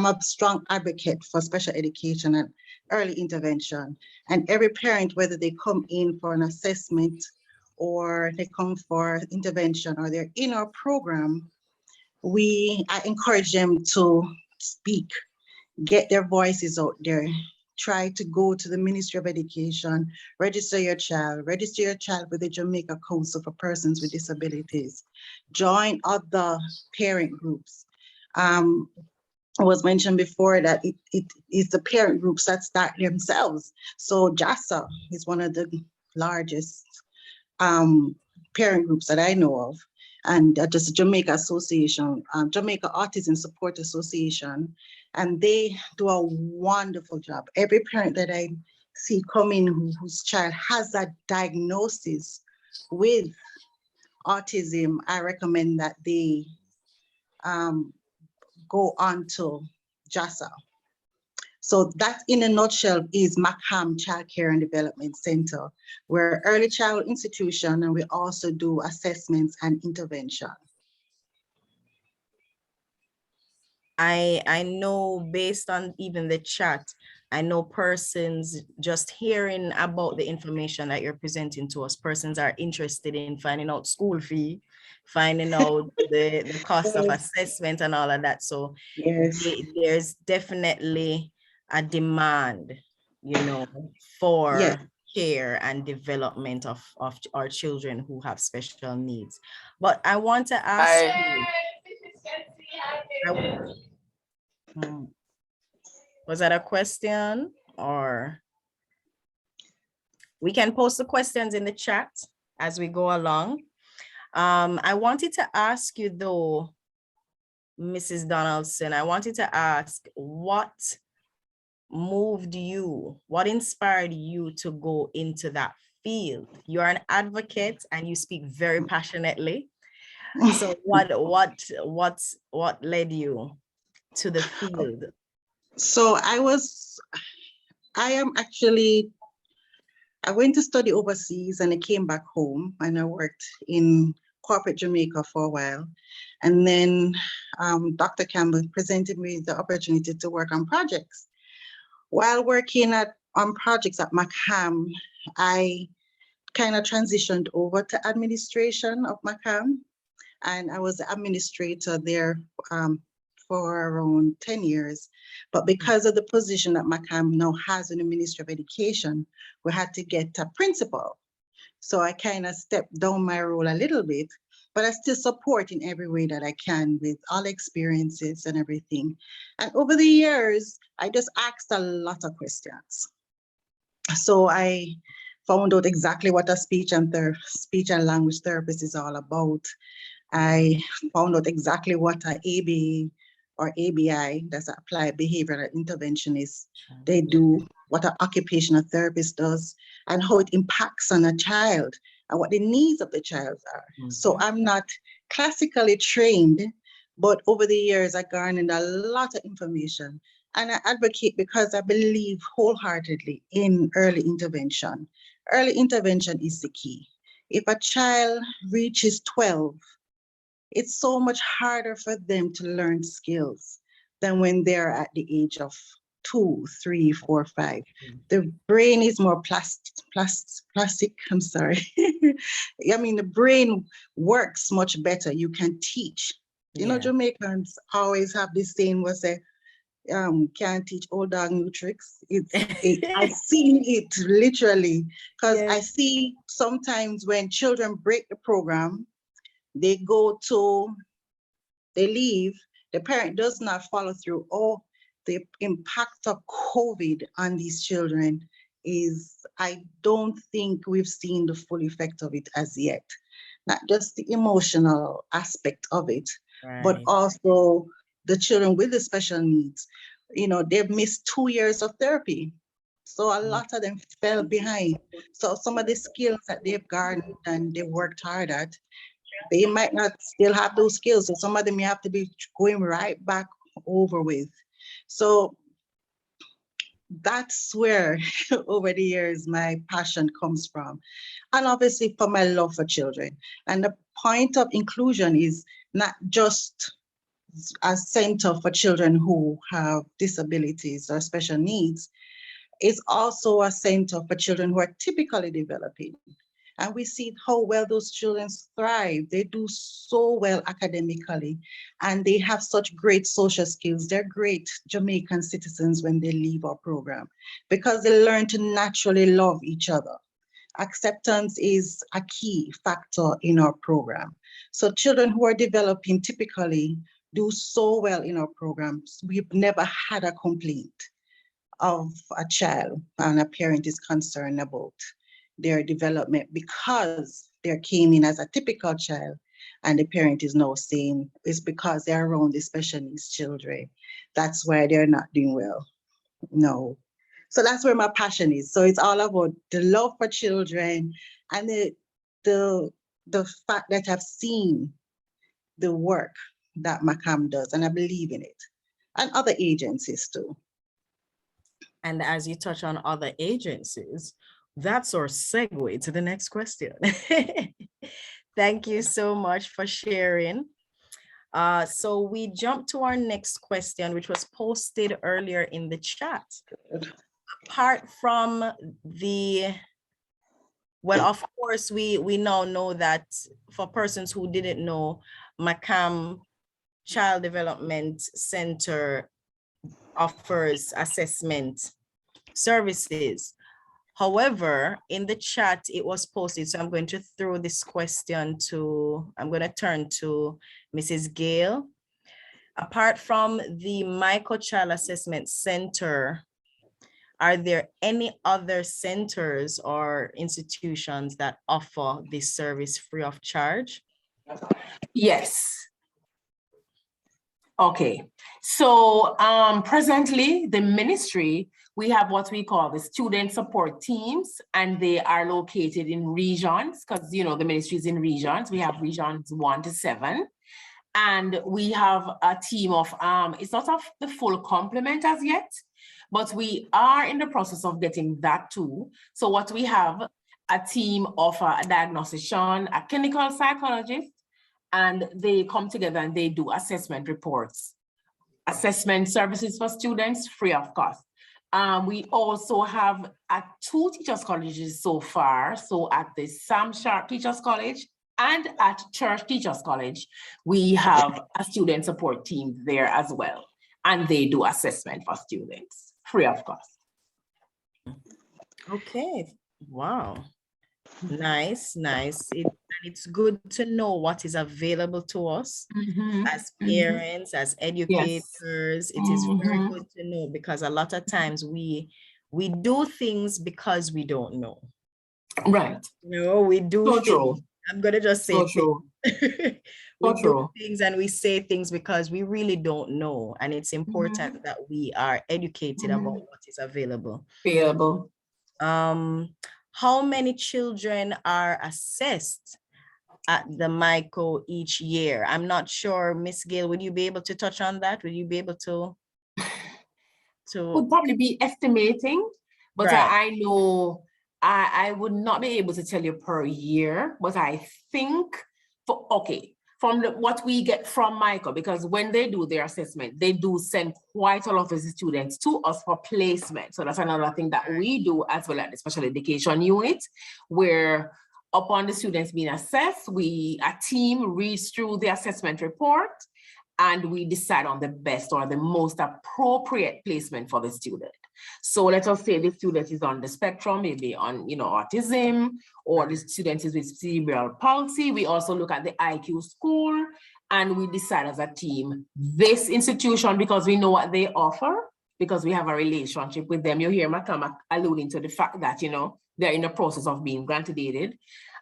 a strong advocate for special education and early intervention. And every parent, whether they come in for an assessment or they come for intervention or they're in our program, I encourage them to speak, get their voices out there, try to go to the Ministry of Education, register your child with the Jamaica Council for Persons with Disabilities, join other parent groups. It was mentioned before that it is the parent groups that start themselves. So JASA is one of the largest parent groups that I know of, and just the Jamaica Association, Jamaica Autism Support Association, and they do a wonderful job. Every parent that I see coming whose child has a diagnosis with autism, I recommend that they go on to JASA. So that in a nutshell is Macam Child Care and Development Center. We're an early child institution, and we also do assessments and intervention. I know based on even the chat, I know persons just hearing about the information that you're presenting to us, persons are interested in finding out school fee, finding out the cost of assessment and all of that. So yes, there's definitely a demand, for care and development of our children who have special needs. But I want to ask you, was that a question or we can post the questions in the chat as we go along. I wanted to ask you though, Mrs. Donaldson, I wanted to ask what moved you, what inspired you to go into that field? You're an advocate and you speak very passionately. So what led you to the field? So I went to study overseas and I came back home and I worked in corporate Jamaica for a while. And then Dr. Campbell presented me the opportunity to work on projects. While working on projects at McCam, I kind of transitioned over to administration of McCam. And I was the administrator there for around 10 years. But because of the position that McCam now has in the Ministry of Education, we had to get a principal. So I kind of stepped down my role a little bit, but I still support in every way that I can with all experiences and everything. And over the years, I just asked a lot of questions. So I found out exactly what a speech and language therapist is all about. I found out exactly what an ABA or ABI, that's Applied Behavioral Interventionist, they do, what an occupational therapist does, and how it impacts on a child and what the needs of the child are. So I'm not classically trained, but over the years I garnered a lot of information, and I advocate because I believe wholeheartedly in early intervention. Early intervention is the key. If a child reaches 12, it's so much harder for them to learn skills than when they're at the age of 2, 3, 4, 5. The brain is more plastic, I'm sorry. I mean, the brain works much better. You can teach. You know, Jamaicans always have this saying where say, can't teach old dog new tricks. I've seen it literally, because I see sometimes when children break the program, they leave, the parent does not follow through. Oh, the impact of COVID on these children is, I don't think we've seen the full effect of it as yet. Not just the emotional aspect of it, but also the children with the special needs. You know, they've missed 2 years of therapy. So a lot of them fell behind. So some of the skills that they've garnered and they worked hard at, they might not still have those skills. So some of them you have to be going right back over with. So that's where over the years my passion comes from. And obviously for my love for children. And the point of inclusion is not just a center for children who have disabilities or special needs. It's also a center for children who are typically developing. And we see how well those children thrive. They do so well academically, and they have such great social skills. They're great Jamaican citizens when they leave our program because they learn to naturally love each other. Acceptance is a key factor in our program. So children who are developing typically do so well in our programs. We've never had a complaint of a child and a parent is concerned about their development because they came in as a typical child and the parent is now saying it's because they're around the special needs children. That's why they're not doing well. No. So that's where my passion is. So it's all about the love for children and the fact that I've seen the work that McCam does, and I believe in it, and other agencies too. And as you touch on other agencies, that's our segue to the next question. Thank you so much for sharing. So we jump to our next question, which was posted earlier in the chat. Apart from well, of course, we now know that for persons who didn't know, McCam Child Development Center offers assessment services. However, in the chat, it was posted. So I'm going to throw this question I'm going to turn to Mrs. Gale. Apart from the Michael Child Assessment Center, Are there any other centers or institutions that offer this service free of charge? Yes. Okay, so presently the ministry, we have what we call the student support teams, and they are located in regions because the ministry is in regions. We have regions 1 to 7, and we have a team of it's not of the full complement as yet, but we are in the process of getting that too. So what we have, a team of a diagnostician, a clinical psychologist, and they come together and they do assessment reports, assessment services for students free of cost. We also have at 2 teachers colleges so far. So at the Sam Sharp Teachers College and at Church Teachers College, we have a student support team there as well. And they do assessment for students free of cost. Okay, wow. Nice. It's good to know what is available to us as parents, as educators. It is very good to know, because a lot of times we do things because we don't know. Right. We do So things. true. I'm gonna just say So true. we do things and we say things because we really don't know, and it's important that we are educated about what is available. How many children are assessed at the MICO each year? I'm not sure, Miss Gail, would you be able to touch on that? Would you be able to? Would probably be estimating, but Right. I know I would not be able to tell you per year, but I think from what we get from MICO, because when they do their assessment, they do send quite a lot of the students to us for placement. So that's another thing that we do as well at the special education unit, where upon the students being assessed, a team reads through the assessment report and we decide on the best or the most appropriate placement for the student. So let us say the student is on the spectrum, maybe on autism, or the student is with cerebral palsy. We also look at the IQ score and we decide as a team, this institution, because we know what they offer, because we have a relationship with them. You hear Makama alluding to the fact that, they're in the process of being granted aided.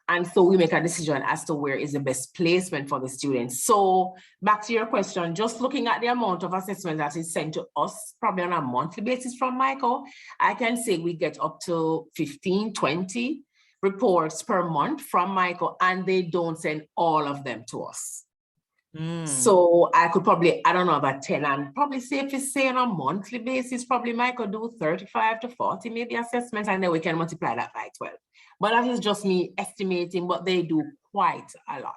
And so we make a decision as to where is the best placement for the students. So back to your question, just looking at the amount of assessment that is sent to us, probably on a monthly basis from MICO, I can say we get up to 15, 20 reports per month from MICO, and they don't send all of them to us. So I could probably, I don't know, about 10, and probably safe to say on a monthly basis, probably MICO do 35 to 40 maybe assessments, and then we can multiply that by 12. But that is just me estimating, but they do quite a lot.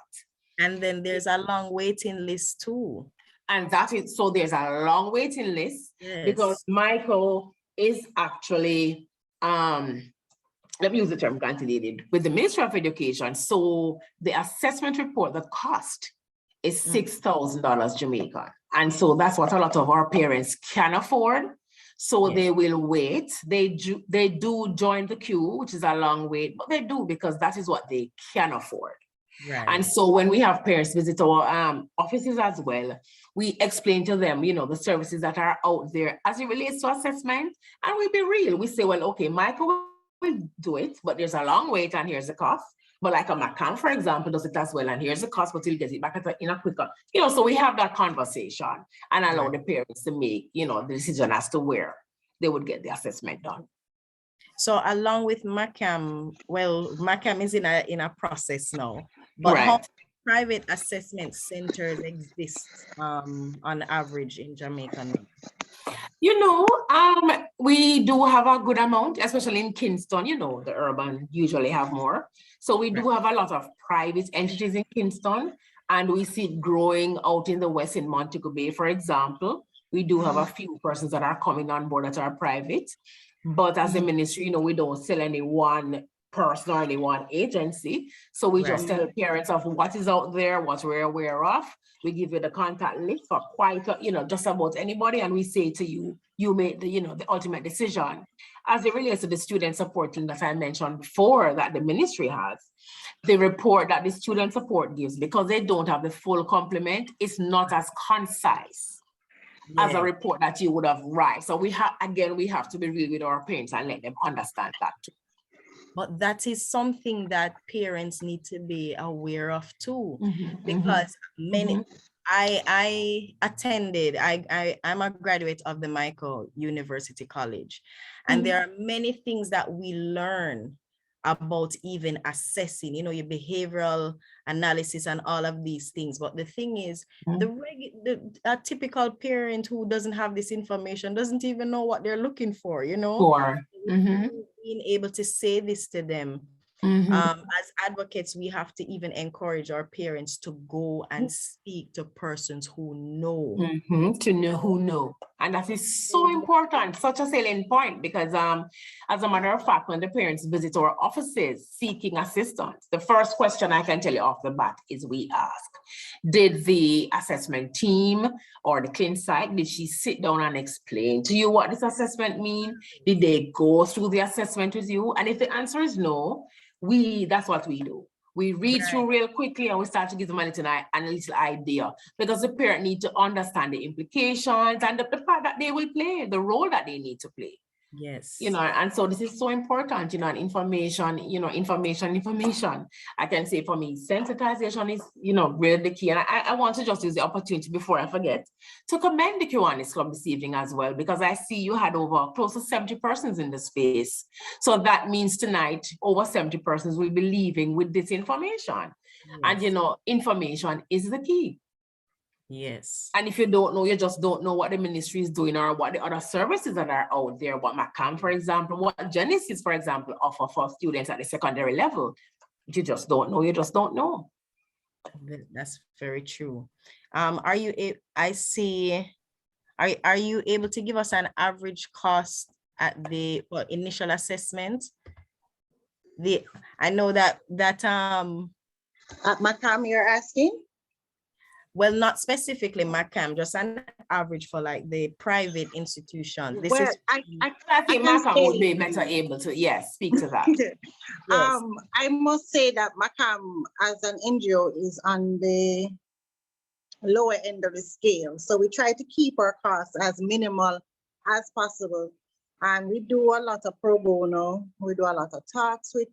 And then there's a long waiting list too. And so there's a long waiting list because MICO is actually, let me use the term granted aided with the Ministry of Education. So the assessment report, the cost is $6,000 Jamaican. And so that's what a lot of our parents can afford. So they will wait. They do join the queue, which is a long wait, but they do because that is what they can afford. Right. And so when we have parents visit our offices as well, we explain to them, the services that are out there as it relates to assessment, and we be real. We say, well, okay, Michael will do it, but there's a long wait and here's the cost. But like a Macam, for example, does it as well, and here's the cost, but he'll get it back in a quicker, so we have that conversation and allow the parents to make, the decision as to where they would get the assessment done. So along with Macam, well, Macam is in a process now, but how many private assessment centers exist on average in Jamaica now? We do have a good amount, especially in Kingston, the urban usually have more. So we do have a lot of private entities in Kingston, and we see it growing out in the west in Montego Bay, for example. We do have a few persons that are coming on board that are private, but as a ministry, we don't sell any one person or any one agency. So we just tell parents of what is out there, what we're aware of. We give you the contact list for quite, just about anybody. And we say to you, you make the, the ultimate decision. As it relates to the student support team that I mentioned before that the ministry has, the report that the student support gives, because they don't have the full complement, it's not as concise as a report that you would have write. So we have to be real with our parents and let them understand that too. But that is something that parents need to be aware of too, because many, I'm a graduate of the Michael University College, and there are many things that we learn about even assessing, your behavioral analysis and all of these things. But the thing is, a typical parent who doesn't have this information doesn't even know what they're looking for, Being able to say this to them. As advocates, we have to even encourage our parents to go and speak to persons who know. To know who know. And that is so important, such a salient point, because as a matter of fact, when the parents visit our offices seeking assistance, the first question I can tell you off the bat is we ask, did the assessment team or the clean site, did she sit down and explain to you what this assessment mean? Did they go through the assessment with you? And if the answer is no, that's what we do. We read through real quickly and we start to give them a little idea, because the parent needs to understand the implications and the part that they will play, the role that they need to play. Yes. And so this is so important, and information. I can say for me, sensitization is, really the key. And I want to just use the opportunity before I forget to commend the Kiwanis Club this evening as well, because I see you had over close to 70 persons in the space. So that means tonight, over 70 persons will be leaving with this information. Yes. And, information is the key. Yes. And if you don't know, you just don't know what the ministry is doing or what the other services that are out there, what MACAM, for example, what Genesis, for example, offer for students at the secondary level. You just don't know, you just don't know. That's very true. Are you able to give us an average cost at the initial assessment? I know that at MACAM you're asking? Well, not specifically MACAM, just an average for like the private institutions. I think MACAM would be better able to, speak to that. Yes. I must say that MACAM as an NGO is on the lower end of the scale. So we try to keep our costs as minimal as possible. And we do a lot of pro bono. We do a lot of talks with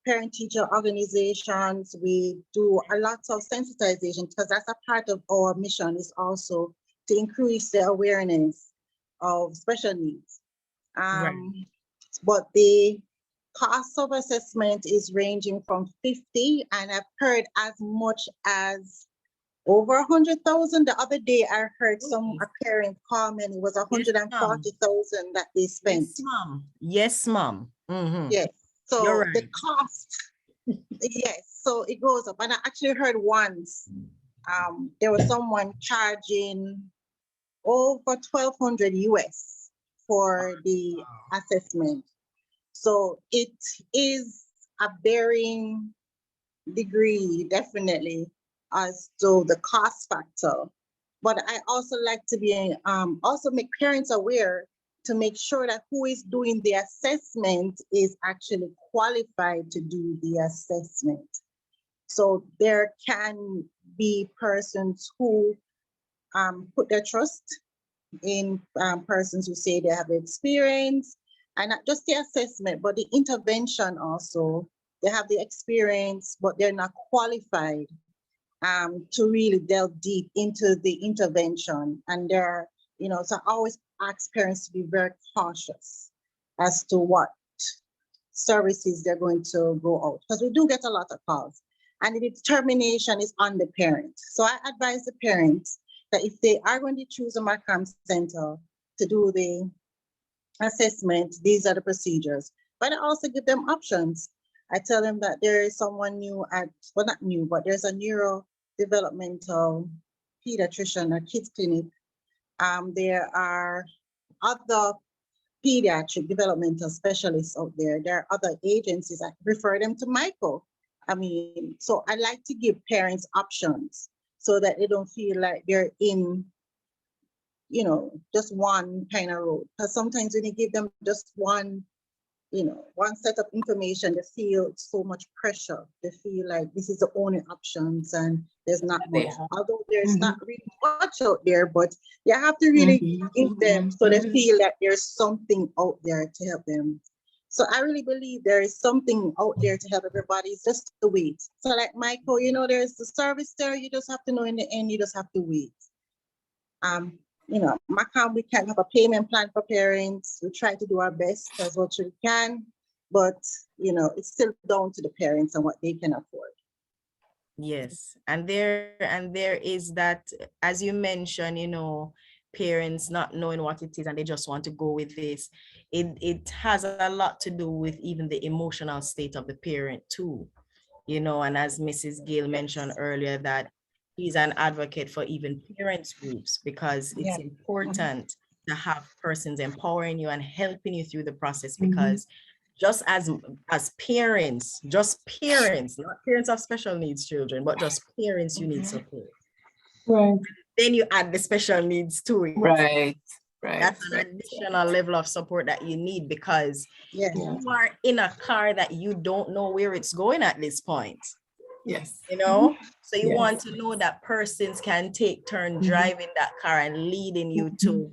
parent-teacher organizations. We do a lot of sensitization, because that's a part of our mission, is also to increase the awareness of special needs. But the cost of assessment is ranging from 50, and I've heard as much as over 100,000. The other day I heard a parent comment, it was 140,000 that they spent. Yes, ma'am. Yes. So the cost, yes, so it goes up. And I actually heard once there was someone charging over 1,200 US for the assessment. So it is a varying degree, definitely, as to the cost factor. But I also like to be also make parents aware, to make sure that who is doing the assessment is actually qualified to do the assessment. So there can be persons who put their trust in persons who say they have experience, and not just the assessment, but the intervention also. They have the experience, but they're not qualified to really delve deep into the intervention. And they're, so I always ask parents to be very cautious as to what services they're going to go out, because we do get a lot of calls, and the determination is on the parent. So I advise the parents that if they are going to choose a MACAM center to do the assessment, these are the procedures. But I also give them options. I tell them that there is someone new not new, but there's a neurodevelopmental pediatrician at Kids Clinic. There are other pediatric developmental specialists out there. There are other agencies. I refer them to Michael. So I like to give parents options so that they don't feel like they're in, just one kind of road. Because sometimes when you give them just one one set of information, they feel so much pressure. They feel like this is the only options and there's not much. Although there's not really much out there, but you have to really give them so they feel that there's something out there to help them. So I really believe there is something out there to help everybody. It's just to wait. So like Michael, there's the service there. You just have to know in the end, you just have to wait. Macam, we can have a payment plan for parents. We try to do our best as much as we can, but it's still down to the parents and what they can afford. Yes, and there is that, as you mentioned, parents not knowing what it is and they just want to go with this. It has a lot to do with even the emotional state of the parent too, and as Mrs. Gill mentioned earlier, that he's an advocate for even parents groups, because it's important to have persons empowering you and helping you through the process, because just as parents, not parents of special needs children, but just parents, you need support. Right. Then you add the special needs to it. Right. That's an additional level of support that you need, because you are in a car that you don't know where it's going at this point. Yes. So you want to know that persons can take turn driving that car and leading you to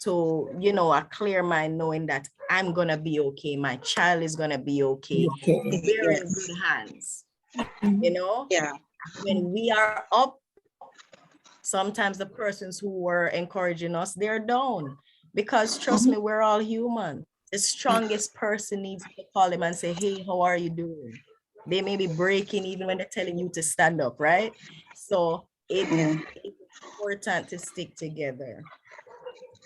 a clear mind, knowing that I'm gonna be okay, my child is gonna be okay. We're in good hands. When we are up, sometimes the persons who were encouraging us, they're down, because trust me, we're all human. The strongest person needs to call them and say, hey, how are you doing? They may be breaking even when they're telling you to stand up, right? So it's important to stick together.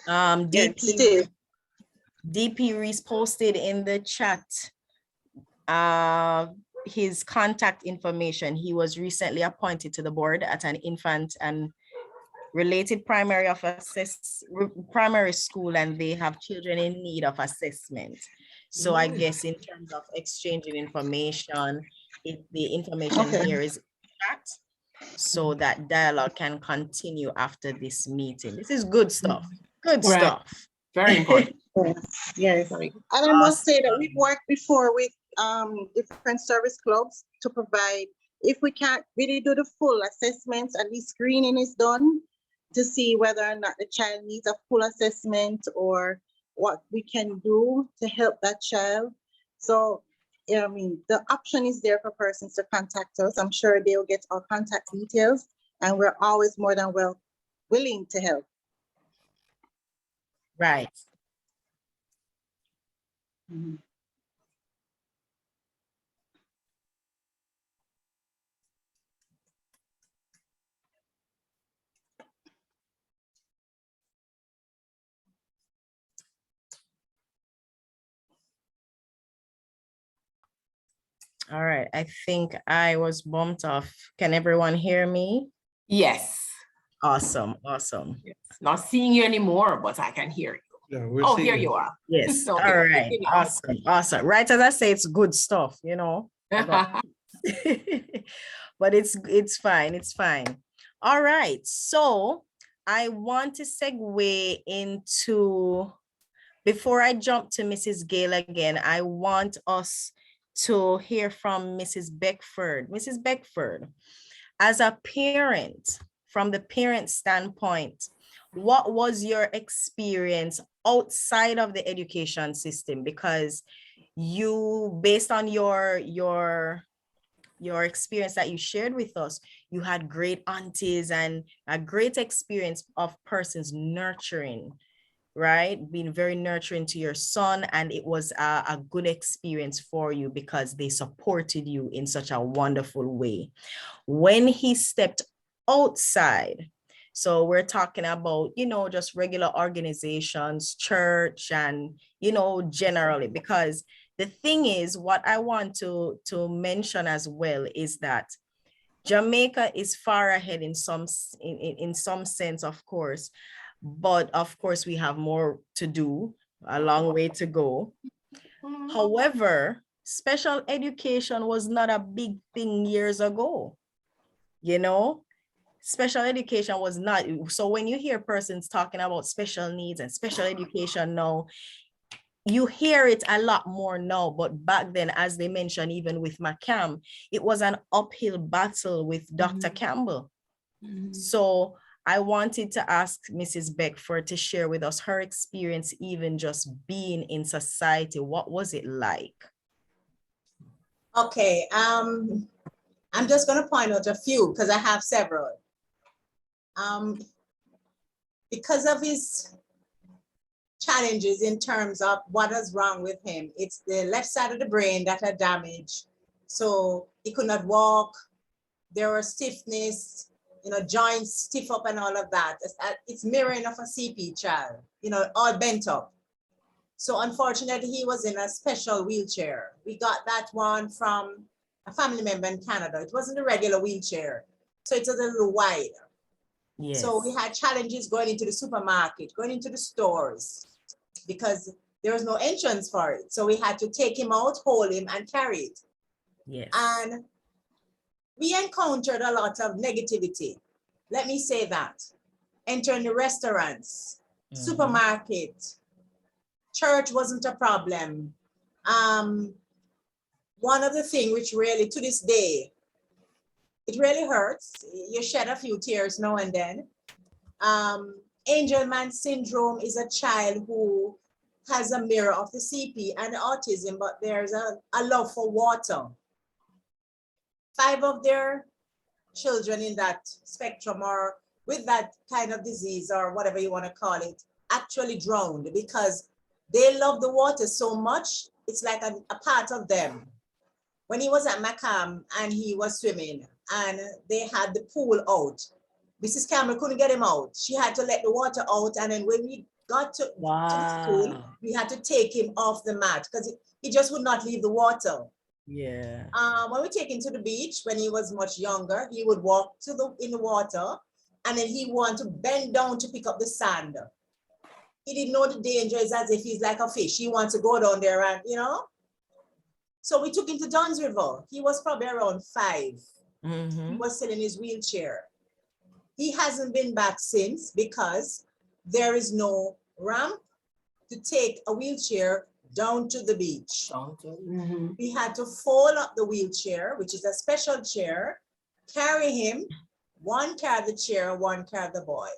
DP Reese posted in the chat his contact information. He was recently appointed to the board at an infant and related primary school, and they have children in need of assessment. So I guess in terms of exchanging information, if the information here is chat, so that dialogue can continue after this meeting. This is good stuff. Good stuff. Very important. Yes. And I must say that we've worked before with different service clubs to provide, if we can't really do the full assessments, at least screening is done to see whether or not the child needs a full assessment or what we can do to help that child. So, the option is there for persons to contact us. I'm sure they'll get our contact details, and we're always more than willing to help. Right. All right, I think I was bumped off. Can everyone hear me? Yes. Awesome. Yes. Not seeing you anymore, but I can hear you. Yeah, we're seeing here you are. Yes. Okay, All right. Awesome. Right, as I say, it's good stuff, But it's fine. It's fine. All right. So I want to segue into, before I jump to Mrs. Gale again, I want us to hear from Mrs. Beckford. Mrs. Beckford, as a parent, from the parent standpoint, what was your experience outside of the education system? Because you, based on your experience that you shared with us, you had great aunties and a great experience of persons nurturing, right? Being very nurturing to your son. And it was a good experience for you because they supported you in such a wonderful way. When he stepped outside, so we're talking about, just regular organizations, church, and, generally, because the thing is, what I want to mention as well is that Jamaica is far ahead in some sense, of course, but of course we have more to do, a long way to go. However, special education was not a big thing years ago. Special education was not. So when you hear persons talking about special needs and special education now, you hear it a lot more now, but back then, as they mentioned, even with McCam, it was an uphill battle with Dr. Campbell. So I wanted to ask Mrs. Beckford to share with us her experience, even just being in society. What was it like? Okay, I'm just going to point out a few because I have several. Because of his challenges in terms of what is wrong with him, it's the left side of the brain that had damage. So he could not walk. There was stiffness, you know, joints stiff up and all of that. It's mirroring of a CP child, you know, all bent up. So unfortunately, he was in a special wheelchair. We got that one from a family member in Canada. It wasn't a regular wheelchair, so it was a little wide. Yes. So we had challenges going into the supermarket, going into the stores, because there was no entrance for it. So we had to take him out, hold him, and carry it. Yes. And we encountered a lot of negativity. Let me say that. Entering the restaurants, supermarket, church wasn't a problem. One other thing which really, to this day, it really hurts. You shed a few tears now and then. Angelman syndrome is a child who has a mirror of the CP and autism, but there's a love for water. 5 of their children in that spectrum or with that kind of disease or whatever you want to call it, actually drowned because they love the water so much. It's like a part of them. When he was at Macam and he was swimming and they had the pool out, Mrs. Campbell couldn't get him out. She had to let the water out. And then when we got to the school, we had to take him off the mat because he just would not leave the water. Yeah. When we take him to the beach, when he was much younger, he would walk in the water and then he wanted to bend down to pick up the sand. He didn't know the danger is as if he's like a fish. He wants to go down there and, you know. So we took him to Dunn's River. He was probably around 5. He was still in his wheelchair. He hasn't been back since because there is no ramp to take a wheelchair down to the beach. We had to fold up the wheelchair, which is a special chair, carry him, one carry the chair, one carry the boy.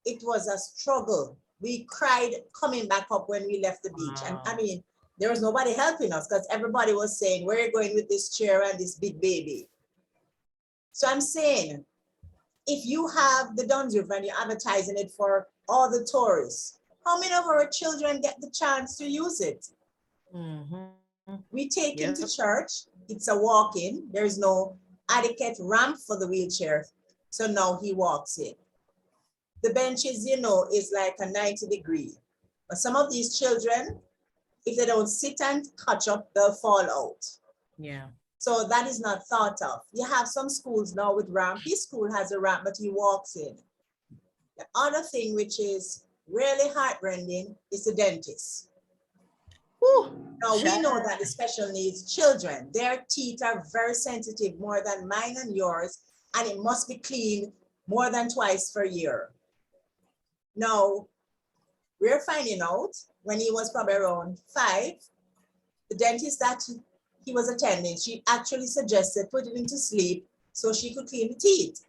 It was a struggle. We cried coming back up when we left the beach. And I mean, there was nobody helping us because everybody was saying, where are you going with this chair and this big baby? So I'm saying, if you have the Dunn's River and you're advertising it for all the tourists, how many of our children get the chance to use it? We take him to church. It's a walk-in. There's no adequate ramp for the wheelchair. So now he walks in. The benches, you know, is like a 90-degree. But some of these children, if they don't sit and catch up, they'll fall out. Yeah. So that is not thought of. You have some schools now with ramp. His school has a ramp, but he walks in. The other thing which is really heartrending is the dentist. Now we know that the special needs children, their teeth are very sensitive, more than mine and yours, and it must be cleaned more than twice per year. Now, we're finding out when he was probably around 5, the dentist that he was attending, she actually suggested putting him to sleep so she could clean the teeth.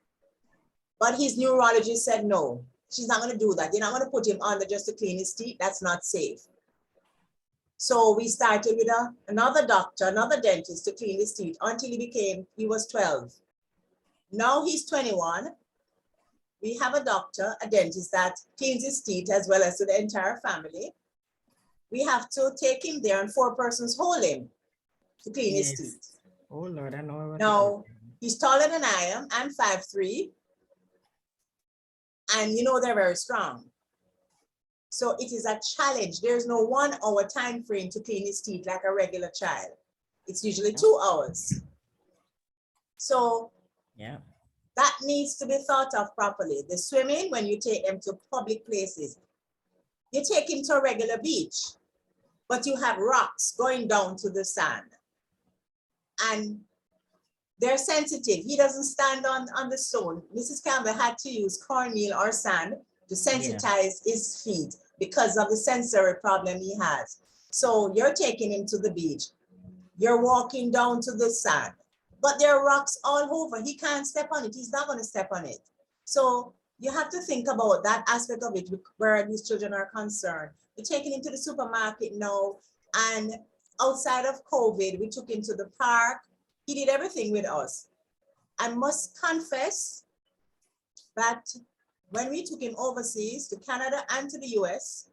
But his neurologist said, no, she's not going to do that. You're not going to put him under just to clean his teeth. That's not safe. So we started with another doctor, another dentist to clean his teeth until he was 12. Now he's 21. We have a doctor, a dentist that cleans his teeth as well as to the entire family. We have to take him there and 4 persons hold him to clean his teeth. Oh Lord, I know. Now, he's taller than I am. I'm 5'3". And you know, they're very strong. So it is a challenge. There's no 1 hour time frame to clean his teeth like a regular child. It's usually 2 hours. So yeah, that needs to be thought of properly. The swimming, when you take them to public places, you take him to a regular beach, but you have rocks going down to the sand. And they're sensitive. He doesn't stand on the stone. Mrs. Campbell had to use cornmeal or sand to sensitize his feet. because of the sensory problem he has. So you're taking him to the beach. You're walking down to the sand, but there are rocks all over. He can't step on it. He's not going to step on it. So you have to think about that aspect of it where these children are concerned. We're taking him to the supermarket now, and outside of COVID, we took him to the park. He did everything with us. I must confess that when we took him overseas to Canada and to the US,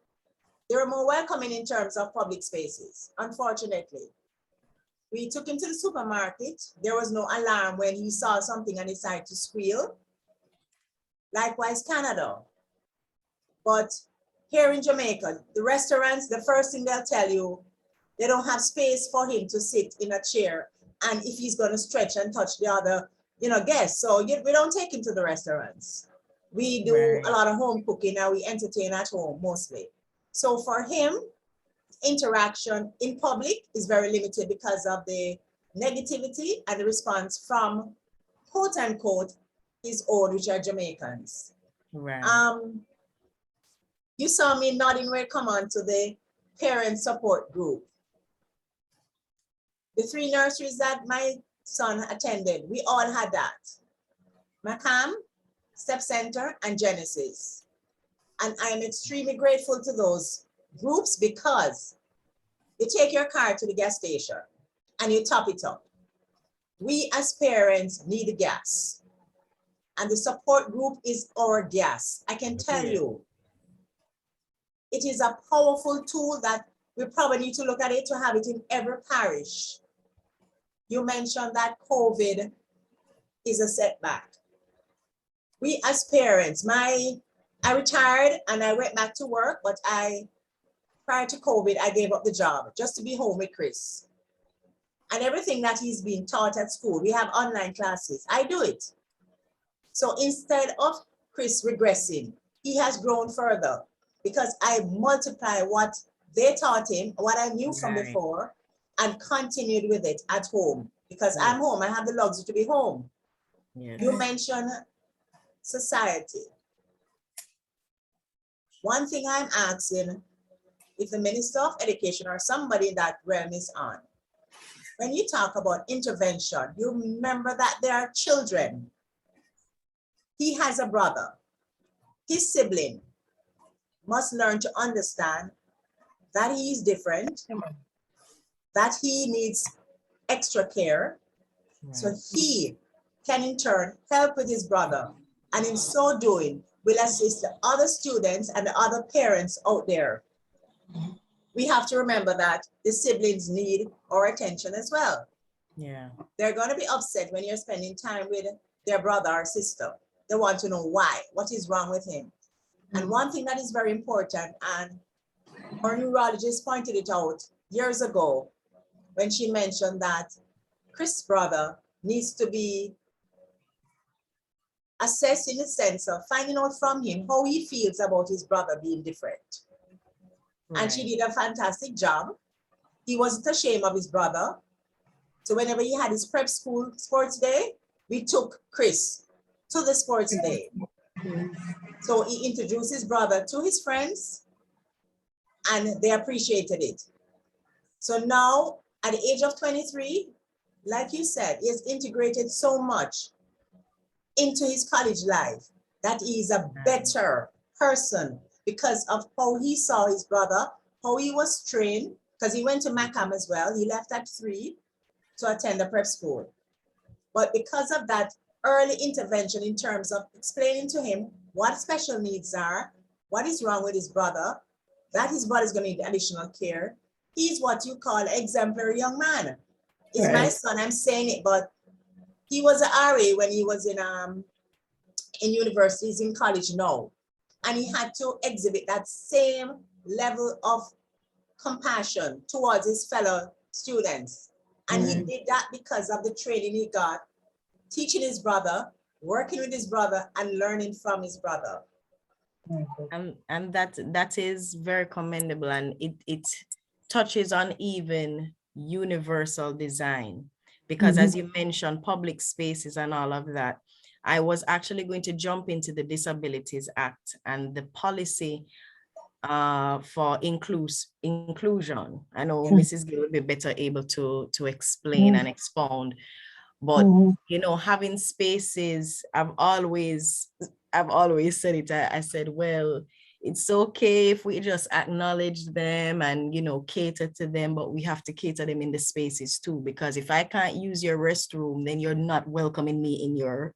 they were more welcoming in terms of public spaces, unfortunately. We took him to the supermarket. There was no alarm when he saw something and decided to squeal. Likewise, Canada. But here in Jamaica, the restaurants, the first thing they'll tell you, they don't have space for him to sit in a chair, and if he's going to stretch and touch the other, guests. So we don't take him to the restaurants. We do a lot of home cooking and we entertain at home mostly. So for him, interaction in public is very limited because of the negativity and the response from, quote unquote, his own, which are Jamaicans. Right. You saw me nodding welcome on to the parent support group. The 3 nurseries that my son attended, we all had that. Macam, Step Center, and Genesis. And I am extremely grateful to those groups because you take your car to the gas station and you top it up. We as parents need the gas. And the support group is our gas. I can tell you, it is a powerful tool that we probably need to look at it to have it in every parish. You mentioned that COVID is a setback. We as parents, I retired and I went back to work, but prior to COVID, I gave up the job just to be home with Chris. And everything that he's being taught at school, we have online classes, I do it. So instead of Chris regressing, he has grown further because I multiply what they taught him, what I knew from before, and continued with it at home because I'm home. I have the luxury to be home. Yes. You mentioned society. One thing I'm asking, if the Minister of Education or somebody in that realm is on, when you talk about intervention, you remember that there are children. He has a brother. His sibling must learn to understand that he is different, that he needs extra care, so he can in turn help with his brother, and in so doing will assist the other students and the other parents out there. We have to remember that the siblings need our attention as well. Yeah. They're going to be upset when you're spending time with their brother or sister. They want to know why, what is wrong with him. And one thing that is very important, and our neurologist pointed it out years ago when she mentioned that Chris' brother needs to be assessed in the sense of finding out from him how he feels about his brother being different. And she did a fantastic job. He wasn't ashamed of his brother. So whenever he had his prep school sports day, we took Chris to the sports day. So he introduced his brother to his friends and they appreciated it. So now at the age of 23, like you said, he has integrated so much into his college life that he is a better person because of how he saw his brother, how he was trained, because he went to Macam as well. He left at 3 to attend the prep school. But because of that early intervention in terms of explaining to him what special needs are, what is wrong with his brother, that his brother is going to need additional care, he's what you call an exemplary young man. It's my son, I'm saying it, but he was an RA when he was in universities, in college now. And he had to exhibit that same level of compassion towards his fellow students. And he did that because of the training he got, teaching his brother, working with his brother, and learning from his brother. And that is very commendable, and it touches on even universal design, because as you mentioned, public spaces and all of that. I was actually going to jump into the Disabilities Act and the policy for inclusion. I know Mrs. Gill will be better able to explain and expound, but you know, having spaces, I've always said it. I said, well, it's okay if we just acknowledge them and, you know, cater to them, but we have to cater them in the spaces too, because if I can't use your restroom, then you're not welcoming me in your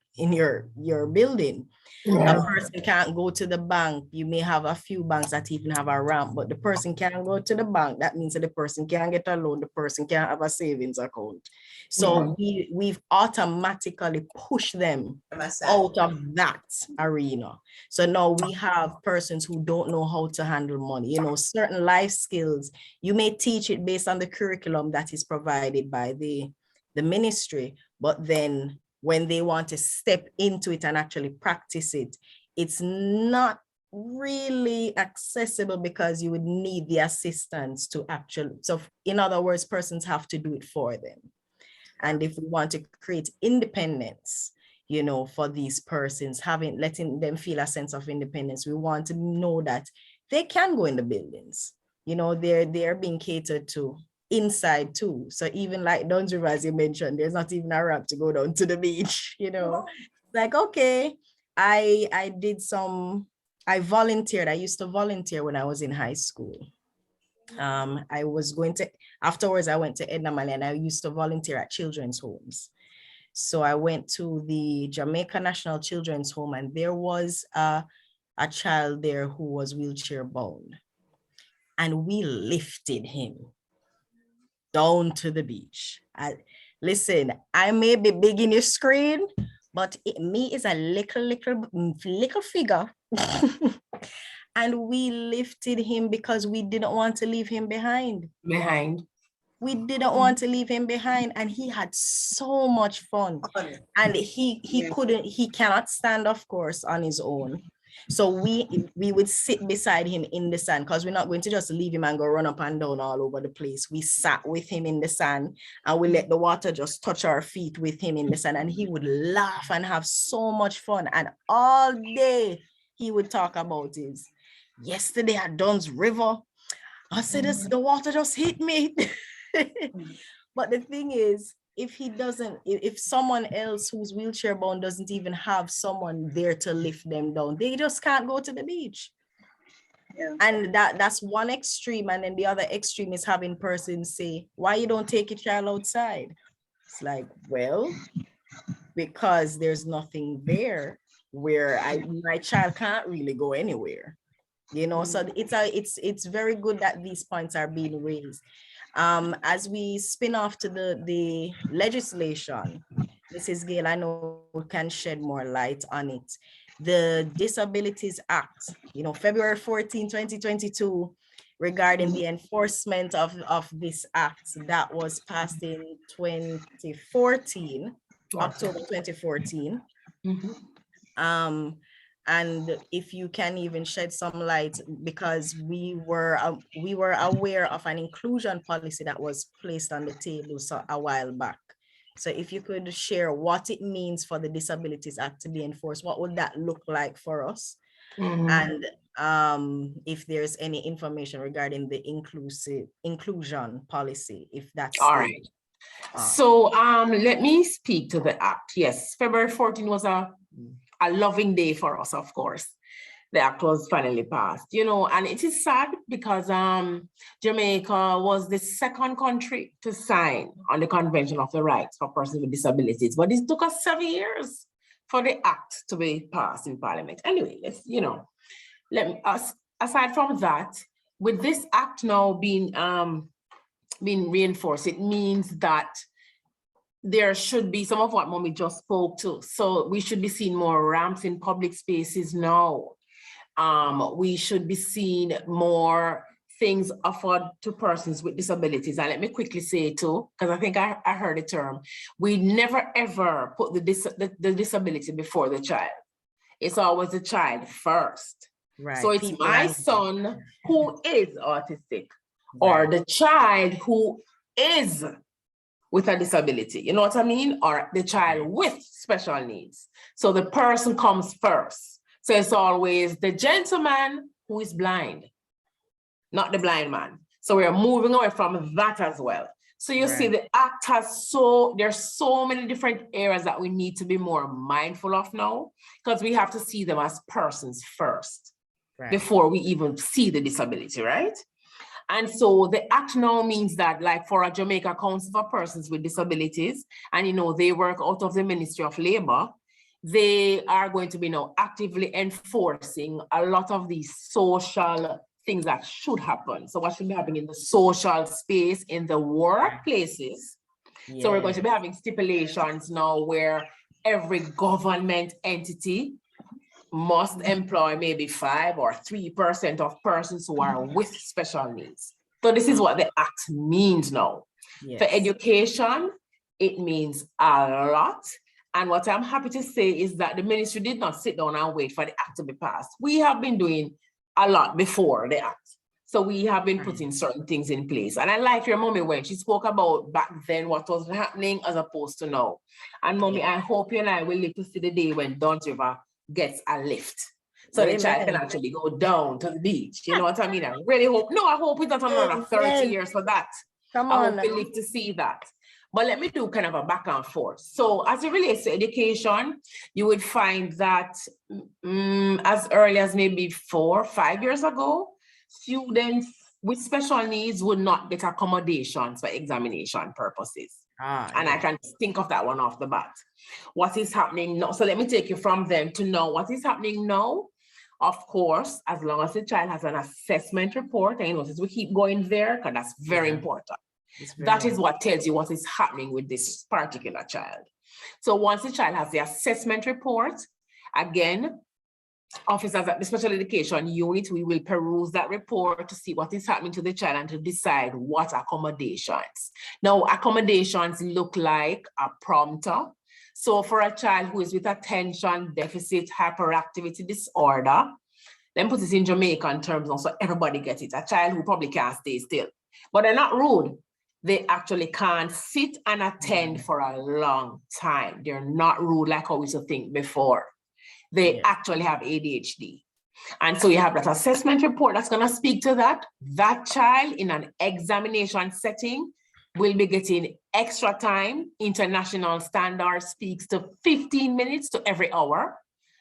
building. Yeah. A person can't go to the bank. You may have a few banks that even have a ramp, but the person can't go to the bank. That means that the person can't get a loan. The person can't have a savings account. So we've automatically pushed them out of that arena. So now we have persons who don't know how to handle money. You know, certain life skills, you may teach it based on the curriculum that is provided by the ministry, but then when they want to step into it and actually practice it, it's not really accessible because you would need the assistance to actually, so in other words, persons have to do it for them. And if we want to create independence, you know, for these persons, letting them feel a sense of independence, we want to know that they can go in the buildings. You know, they're being catered to inside too. So even like Dunn's River, as you mentioned, there's not even a ramp to go down to the beach, you know. Like, okay, I volunteered. I used to volunteer when I was in high school. Afterwards I went to Edna Mali and I used to volunteer at children's homes. So I went to the Jamaica National Children's Home, and there was a child there who was wheelchair bound, and we lifted him down to the beach. Listen, I may be big in your screen, but me is a little figure. And we lifted him because we didn't want to leave him behind. We didn't want to leave him behind, and he had so much fun. And he cannot stand, of course, on his own. So we would sit beside him in the sand, because we're not going to just leave him and go run up and down all over the place. We sat with him in the sand and we let the water just touch our feet with him in the sand, and he would laugh and have so much fun. And all day he would talk about is, yesterday at Dunn's River, I said, the water just hit me. But the thing is, if someone else who's wheelchair bound doesn't even have someone there to lift them down, they just can't go to the beach. Yeah. And that's one extreme. And then the other extreme is having persons say, why you don't take your child outside? It's like, well, because there's nothing there where my child can't really go anywhere. You know, so it's very good that these points are being raised. As we spin off to the legislation, Mrs. Gill, I know can shed more light on it. The Disabilities Act, you know, February 14, 2022, regarding the enforcement of this act that was passed in 2014, October 2014. And if you can even shed some light, because we were aware of an inclusion policy that was placed on the table a while back. So if you could share what it means for the Disabilities Act to be enforced, what would that look like for us? And if there's any information regarding the inclusion policy, if that's all right. So let me speak to the act. Yes, February 14 was a loving day for us, of course. The act was finally passed, you know, and it is sad because Jamaica was the second country to sign on the Convention of the Rights for Persons with Disabilities, but it took us 7 years for the act to be passed in Parliament. Anyway, let's, you know, aside from that, with this act now being reinforced, it means that there should be some of what Mommy just spoke to. So we should be seeing more ramps in public spaces now. We should be seeing more things offered to persons with disabilities. And let me quickly say too, because I think I heard the term, we never ever put the disability before the child. It's always the child first. Right. So it's my son who is autistic, or the child who is with a disability, you know what I mean? Or the child with special needs. So the person comes first. So it's always the gentleman who is blind, not the blind man. So we're moving away from that as well. So you see the act has there's so many different areas that we need to be more mindful of now, because we have to see them as persons first before we even see the disability, right? And so the act now means that, like for a Jamaica Council for Persons with Disabilities, and you know, they work out of the Ministry of Labor, they are going to be now actively enforcing a lot of these social things that should happen. So what should be happening in the social space, in the workplaces. So we're going to be having stipulations now where every government entity must employ maybe 5 or 3% of persons who are with special needs. So this is what the act means now. For education, it means a lot. And what I'm happy to say is that the ministry did not sit down and wait for the act to be passed. We have been doing a lot before the act. So we have been putting certain things in place. And I like your mommy when she spoke about back then what was happening as opposed to now. And mommy, I hope you and I will live to see the day when Dunn's River gets a lift. So the child can actually go down to the beach. You know what I mean? I really hope, I hope it's not another 30 years for that. Come I on hope we live to see that. But let me do kind of a back and forth. So as it relates to education, you would find that as early as maybe 4 or 5 years ago, students with special needs would not get accommodations for examination purposes. I can think of that one off the bat. What is happening now? So let me take you from them to now. What is happening now? Of course, as long as the child has an assessment report, and you notice we keep going there because that's very important. That is what tells you what is happening with this particular child. So once the child has the assessment report, again, officers at the special education unit, we will peruse that report to see what is happening to the child and to decide what accommodations. Now, accommodations look like a prompter. So for a child who is with attention deficit hyperactivity disorder, then put it in Jamaican terms now so everybody gets it. A child who probably can't stay still, but they're not rude. They actually can't sit and attend for a long time. They're not rude like how we used to think before. They actually have ADHD. And so you have that assessment report that's going to speak to that. That child in an examination setting will be getting extra time. International standard speaks to 15 minutes to every hour.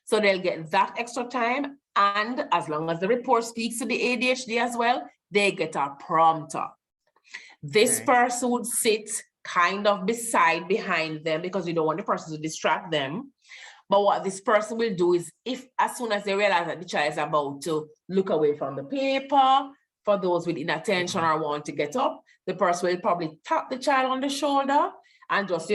So they'll get that extra time. And as long as the report speaks to the ADHD as well, they get a prompter. This person would sit kind of behind them because you don't want the person to distract them. But what this person will do is, if as soon as they realize that the child is about to look away from the paper, for those with inattention or want to get up, the person will probably tap the child on the shoulder and just,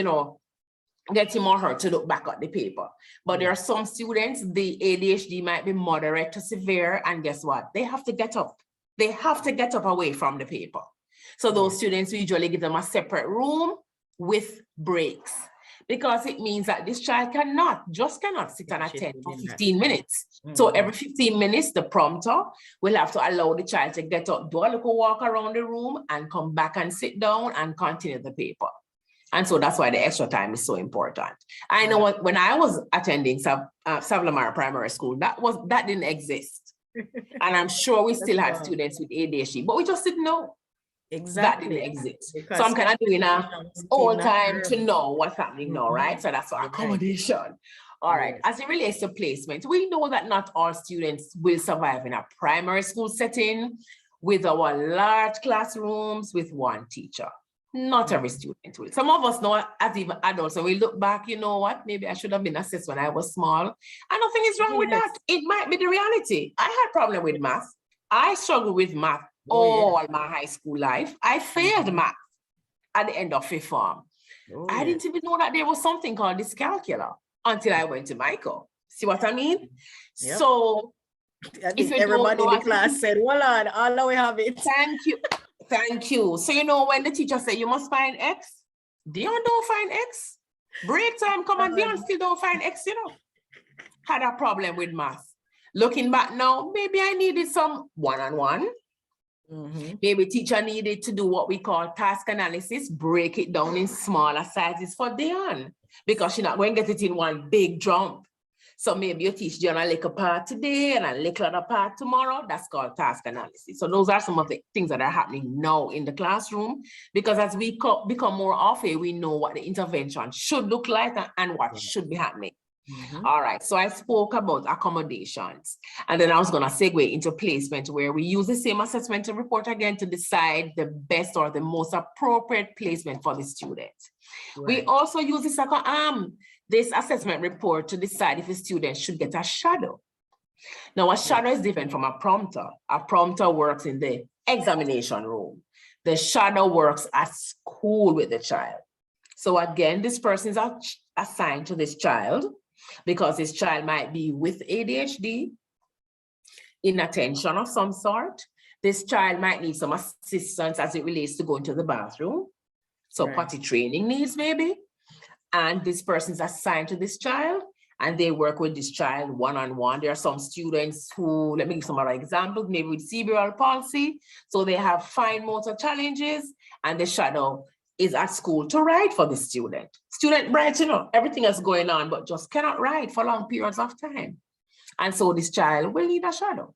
get him or her to look back at the paper. But there are some students, the ADHD might be moderate to severe, and guess what? They have to get up. They have to get up away from the paper. So those students, we usually give them a separate room with breaks, because it means that this child cannot sit and attend for 15 minutes. So every 15 minutes, the prompter will have to allow the child to get up, do a little walk around the room and come back and sit down and continue the paper. And so that's why the extra time is so important. I know when I was attending Savlamar Primary School, that didn't exist. And I'm sure we still had students with ADHD, but we just didn't know. Exactly. That didn't exist. Because so I'm kind of doing a all time to know what's happening now, right? So that's our accommodation. All right. As it relates to placement, we know that not all students will survive in a primary school setting with our large classrooms with one teacher. Not every student will. Some of us know as even adults, and we look back, you know what, maybe I should have been assessed when I was small. And nothing is wrong with that. It might be the reality. I had a problem with math. I struggled with math all my high school life. I failed math at the end of 5th form. I didn't even know that there was something called dyscalculia until I went to Michael. See what I mean? So if everybody in the class said, well, all now we have it. Thank you. Thank you. So when the teacher said you must find X, Dion don't find X. Break time come and Dion still don't find X, Had a problem with math. Looking back now, maybe I needed some one-on-one. Maybe teacher needed to do what we call task analysis, break it down in smaller sizes for Dion, because she's not going to get it in one big jump. So maybe you teach you on a little part today and a little other part tomorrow. That's called task analysis. So those are some of the things that are happening now in the classroom, because as we become more aware, we know what the intervention should look like and what should be happening. All right, so I spoke about accommodations, and then I was going to segue into placement, where we use the same assessment report again to decide the best or the most appropriate placement for the student. We also use the second this assessment report to decide if a student should get a shadow. Now, a shadow is different from a prompter. A prompter works in the examination room. The shadow works at school with the child. So again, this person is assigned to this child because this child might be with ADHD, inattention of some sort. This child might need some assistance as it relates to going to the bathroom. So potty training needs maybe. And this person is assigned to this child and they work with this child one-on-one. There are some students who, let me give some other examples, maybe with cerebral palsy. So they have fine motor challenges and the shadow is at school to write for the student. Student bright, you know, everything is going on, but just cannot write for long periods of time. And so this child will need a shadow.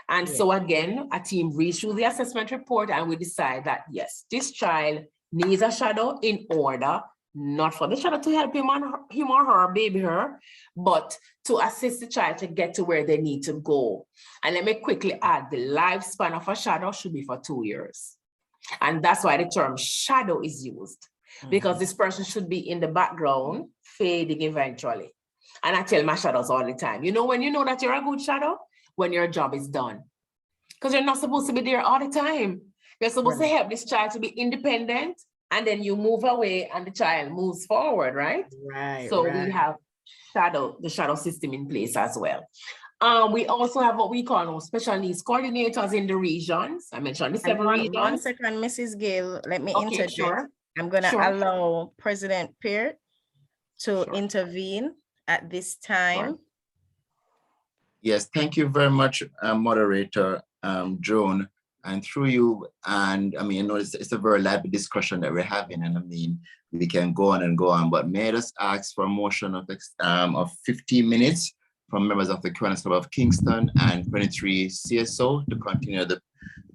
And so again, a team reads through the assessment report and we decide that yes, this child needs a shadow in order, not for the shadow to help him or her, baby her, but to assist the child to get to where they need to go. And let me quickly add, the lifespan of a shadow should be for 2 years. And that's why the term shadow is used, because this person should be in the background, fading eventually. And I tell my shadows all the time, you know, when you know that you're a good shadow, when your job is done, because you're not supposed to be there all the time. You're supposed to help this child to be independent, and then you move away and the child moves forward, right? So we have the shadow system in place as well. We also have what we call special needs coordinators in the regions. I mentioned the 7 regions. 1 second, Mrs. Gale, let me interject. Sure. I'm going to allow President Peart to intervene at this time. Yes, thank you very much, moderator Joan, and through you. And I mean, you know, it's a very lively discussion that we're having, and I mean, we can go on and go on, but may I just ask for a motion of 15 minutes from members of the Kiwanis Club of Kingston and 23 CSO to continue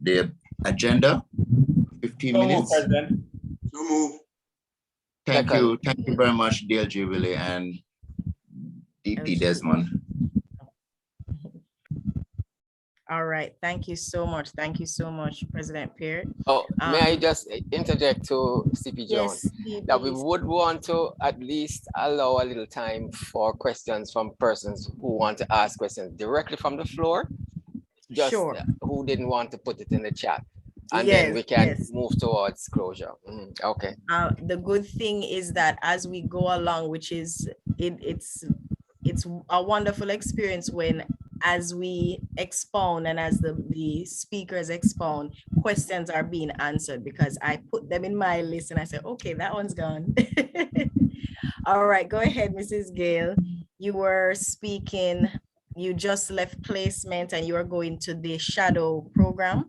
the agenda. 15 minutes. So move. Thank you very much, DLG Willie and DP Desmond. All right, thank you so much. Thank you so much, President Peart. Oh, may I just interject to CP Jones? Yes, that we would want to at least allow a little time for questions from persons who want to ask questions directly from the floor, just who didn't want to put it in the chat. And then we can move towards closure. Okay. The good thing is that as we go along, which is, it's a wonderful experience when as we expound and as the speakers expound, questions are being answered, because I put them in my list and I said, okay, that one's gone. All right, go ahead, Mrs. Gale. You were speaking, you just left placement and you are going to the shadow program.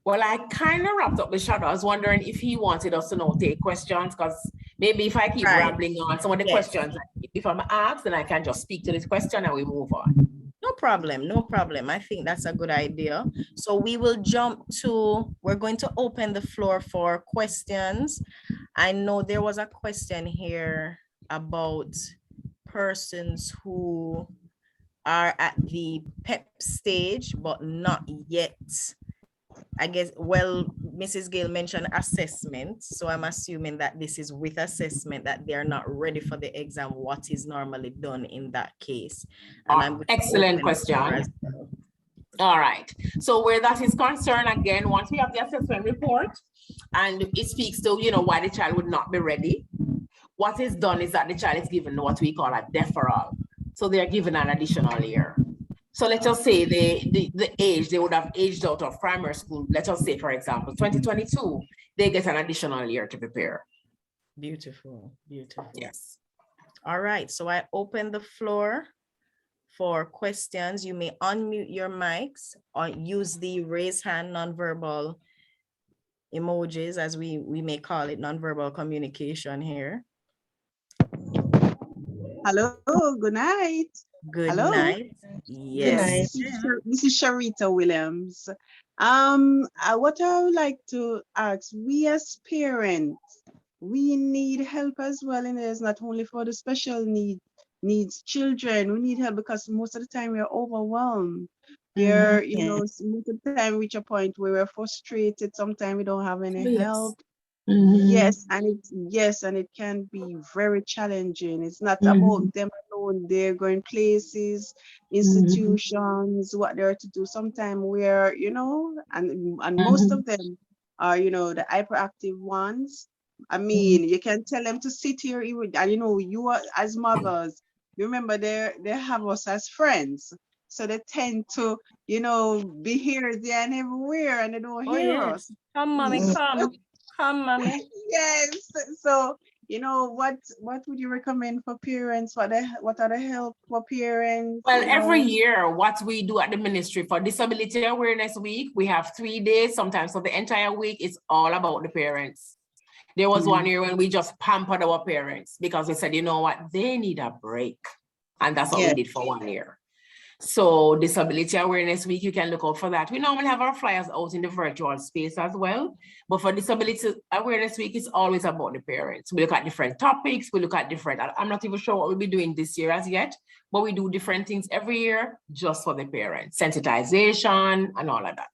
Well, I kind of wrapped up the shadow. I was wondering if he wanted us to now take questions, because maybe if I keep rambling on some of the questions, if I'm asked, then I can just speak to this question and we move on. No problem, no problem. I think that's a good idea. So we will we're going to open the floor for questions. I know there was a question here about persons who are at the PEP stage, but not yet. I guess, well, Mrs. Gale mentioned assessment. So I'm assuming that this is with assessment, that they're not ready for the exam, what is normally done in that case. And excellent question. All right. So where that is concerned, again, once we have the assessment report and it speaks to, you know, why the child would not be ready, what is done is that the child is given what we call a deferral. So they're given an additional year. So let us say the age, they would have aged out of primary school. Let us say, for example, 2022, they get an additional year to prepare. Beautiful, beautiful. Yes. All right, so I open the floor for questions. You may unmute your mics or use the raise hand nonverbal emojis, as we may call it, nonverbal communication here. Hello, good night. Good Hello. night. Good night. Yes. This is Sharita Williams. What I would like to ask, we as parents, we need help as well, and it's not only for the special needs children. We need help because most of the time we're overwhelmed. We're, you know, most of the time reach a point where we're frustrated. Sometimes we don't have any help. Yes, and it can be very challenging. It's not about them alone. They're going places, institutions, what they're to do. Sometimes we're, you know, and most of them are, you know, the hyperactive ones. I mean, you can tell them to sit here, and you know, you are as mothers. Remember, they have us as friends, so they tend to, you know, be here, there, and everywhere, and they don't hear us. Come, mommy, come. Come, mommy. Yes. So, you know, what would you recommend for parents? What are the help for parents? Well, you every know? year, what we do at the ministry for Disability Awareness Week, we have 3 days, sometimes for the entire week, it's all about the parents. There was one year when we just pampered our parents because we said, you know what, they need a break. And that's what we did for 1 year. So Disability Awareness Week, you can look out for that. We normally have our flyers out in the virtual space as well. But for Disability Awareness Week, it's always about the parents. We look at different topics. We look at different, I'm not even sure what we'll be doing this year as yet, but we do different things every year just for the parents, sensitization and all of that.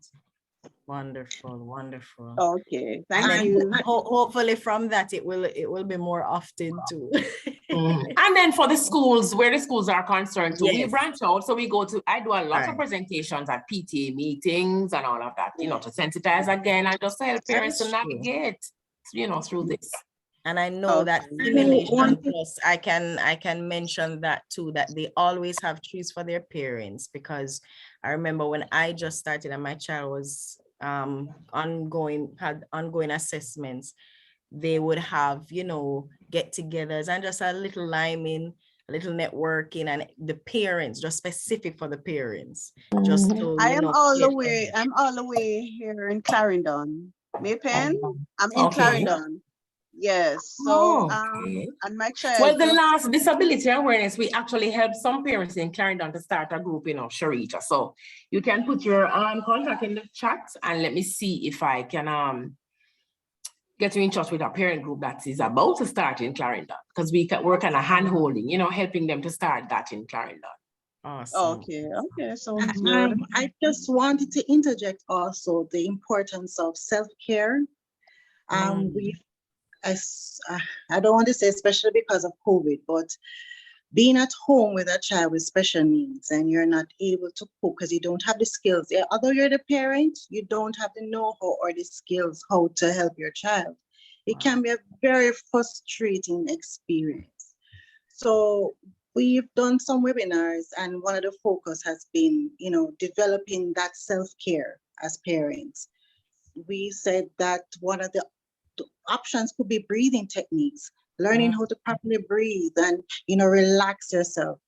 Wonderful, wonderful. Okay, thank you. Hopefully from that it will be more often too. And then for the schools, where the schools are concerned too, we Yes. branch out. So I do a lot of presentations at PTA meetings and all of that, you know, to sensitize again and just to help parents to navigate, you know, through this. And I know that Simulation Plus, I can mention that too, that they always have trees for their parents, because I remember when I just started and my child was had ongoing assessments, they would have, you know, get-togethers and just a little liming, a little networking, and the parents, just specific for the parents. Just to, I you am know, all the get way. I'm all the way here in Clarendon. Maypen? I'm in Okay. Clarendon. Yes. So Okay. and my child. Well, the last Disability Awareness, we actually helped some parents in Clarendon to start a group, you know, Sharita. So you can put your contact in the chat and let me see if I can get you in touch with a parent group that is about to start in Clarendon, because we're kind of hand-holding, you know, helping them to start that in Clarendon. Awesome. Okay. Sounds good. I just wanted to interject also the importance of self-care. I don't want to say especially because of COVID, but being at home with a child with special needs and you're not able to cook because you don't have the skills. Although you're the parent, you don't have the know-how or the skills how to help your child. It can be a very frustrating experience. So we've done some webinars, and one of the focus has been, you know, developing that self-care as parents. We said that one of the options could be breathing techniques, learning how to properly breathe and, you know, relax yourself.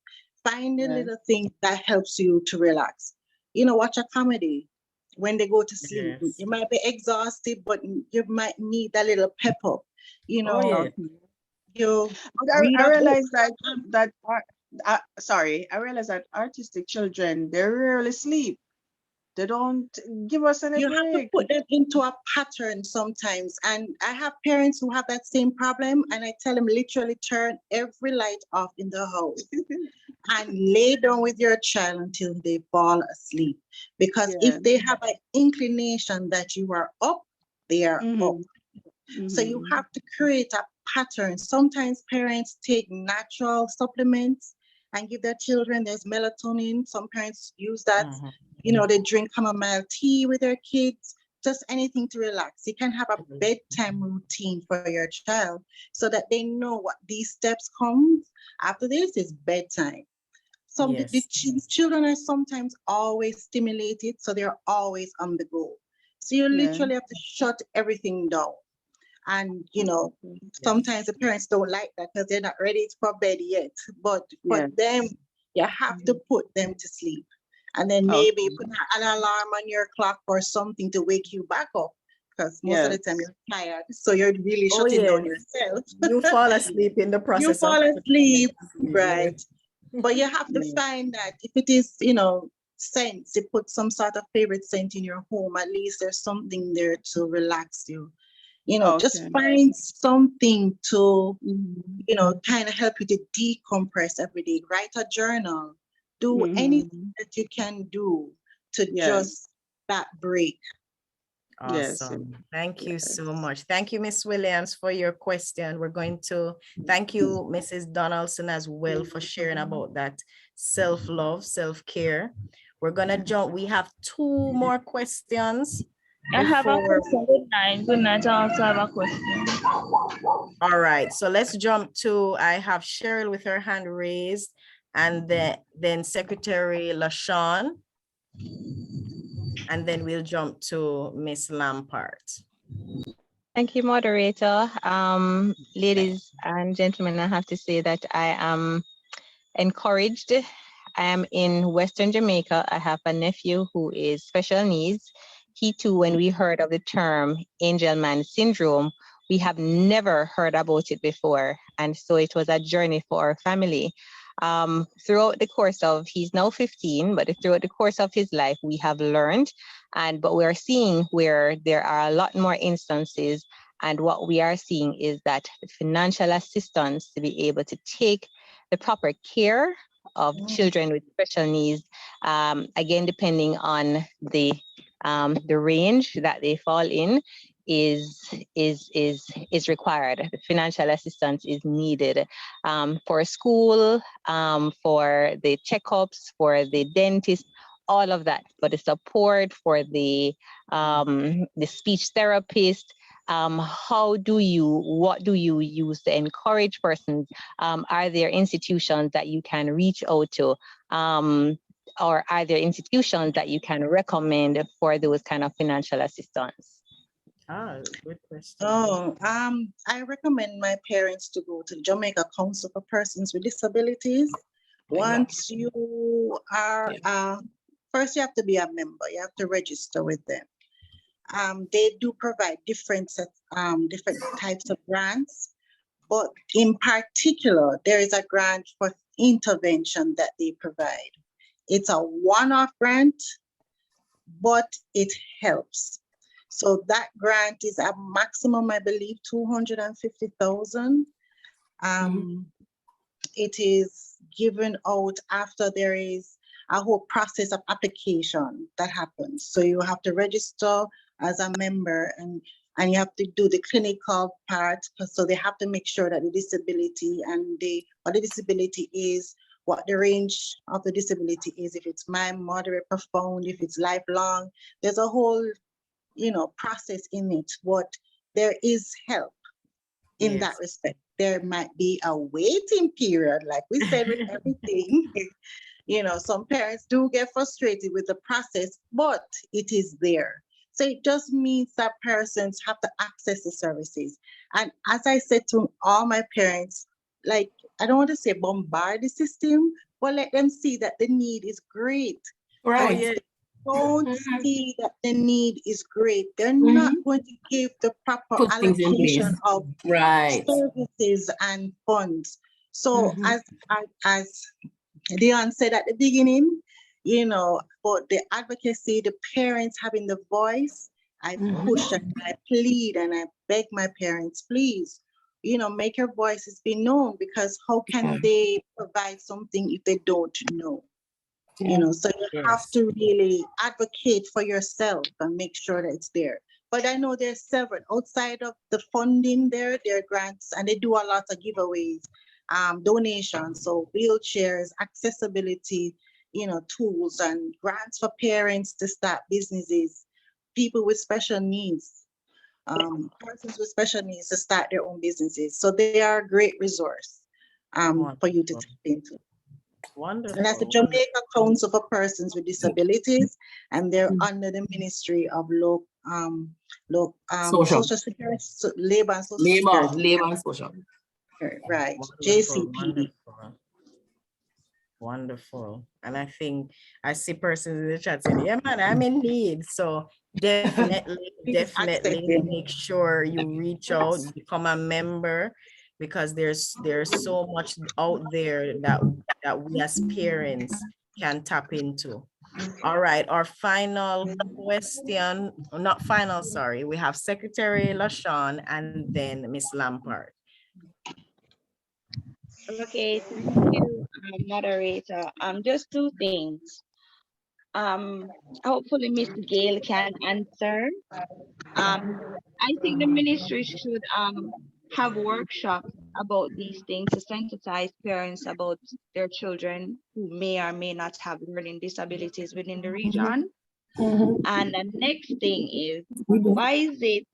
Find a little thing that helps you to relax. You know, watch a comedy when they go to sleep. Yes. You might be exhausted, but you might need a little pep up. You know, I realize that I realize that artistic children, they rarely sleep. They don't give us any You break. have to put them into a pattern sometimes. And I have parents who have that same problem, and I tell them literally turn every light off in the house and lay down with your child until they fall asleep. Because if they have an inclination that you are up, they are up. So you have to create a pattern. Sometimes parents take natural supplements and give their children. There's melatonin. Some parents use that. You know, they drink chamomile tea with their kids, just anything to relax. You can have a bedtime routine for your child so that they know what these steps come. After this is bedtime. The children are sometimes always stimulated, so they're always on the go. So you literally have to shut everything down. And, you know, sometimes the parents don't like that because they're not ready for bed yet. But for them, you have to put them to sleep. And then maybe put an alarm on your clock or something to wake you back up, because most of the time you're tired. So you're really shutting down yourself. You fall asleep in the process. You fall asleep, right? But you have to find that if it is, you know, scents, you put some sort of favorite scent in your home, at least there's something there to relax you. You know, just find something to, you know, kind of help you to decompress every day. Write a journal. Do anything that you can do to just that break. Awesome. Thank you so much. Thank you, Miss Williams, for your question. We're going to thank you, Mrs. Donaldson, as well, for sharing about that self-love, self-care. We're gonna jump. We have 2 more questions. I have a question. Good night. Good night. I also have a question. All right. So let's jump to, I have Cheryl with her hand raised, and then Secretary LaShawn. And then we'll jump to Miss Lampart. Thank you, moderator. Ladies and gentlemen, I have to say that I am encouraged. I am in Western Jamaica. I have a nephew who is special needs. He too, when we heard of the term Angelman syndrome, we have never heard about it before. And so it was a journey for our family. Throughout the course of, he's now 15, but throughout the course of his life, we have learned, but we're seeing where there are a lot more instances, and what we are seeing is that the financial assistance to be able to take the proper care of children with special needs, again, depending on the range that they fall in, is required. The financial assistance is needed for school, for the checkups, for the dentist, all of that. For the support, for the speech therapist. What do you use to encourage persons? Are there institutions that you can reach out to? Or are there institutions that you can recommend for those kind of financial assistance? Good question. I recommend my parents to go to the Jamaica Council for Persons with Disabilities. Once you are, first you have to be a member, you have to register with them. They do provide different types of grants, but in particular, there is a grant for intervention that they provide. It's a one-off grant, but it helps. So that grant is a maximum, I believe, 250,000. It is given out after there is a whole process of application that happens. So you have to register as a member, and you have to do the clinical part. So they have to make sure that the disability and what the disability is, what the range of the disability is, if it's mild, moderate, profound, if it's lifelong. There's a whole process in it, but there is help in that respect. There might be a waiting period, like we said with everything. Some parents do get frustrated with the process, but it is there. So it just means that persons have to access the services. And as I said to all my parents, like, I don't want to say bombard the system, but let them see that the need is great. Right. Don't see that the need is great. They're not going to give the proper allocation of services and funds. So as Dion said at the beginning, about the advocacy, the parents having the voice, I push and I plead and I beg my parents, please, make your voices be known, because how can they provide something if they don't know? So you have to really advocate for yourself and make sure that it's there. But I know there's several outside of the funding there are grants, and they do a lot of giveaways, donations, so wheelchairs, accessibility, tools, and grants for parents to start businesses, people with special needs, persons with special needs to start their own businesses. So they are a great resource for you to tap into. Wonderful. And that's the Jamaica Council for Persons with Disabilities, and they're under the Ministry of Social Security, Labor and Social Security. Labor and Social. Right, Wonderful, JCPD. Wonderful. And I think I see persons in the chat saying, yeah, man, I'm in need. So definitely make sure you reach out, become a member, because there's so much out there that that we as parents can tap into. All right, our final question, not final, sorry. We have Secretary LaShawn and then Miss Lampard. Okay, thank you, moderator. Just two things. Hopefully Ms. Gail can answer. I think the ministry should have workshops about these things to sensitize parents about their children who may or may not have learning disabilities within the region. And the next thing is, why is it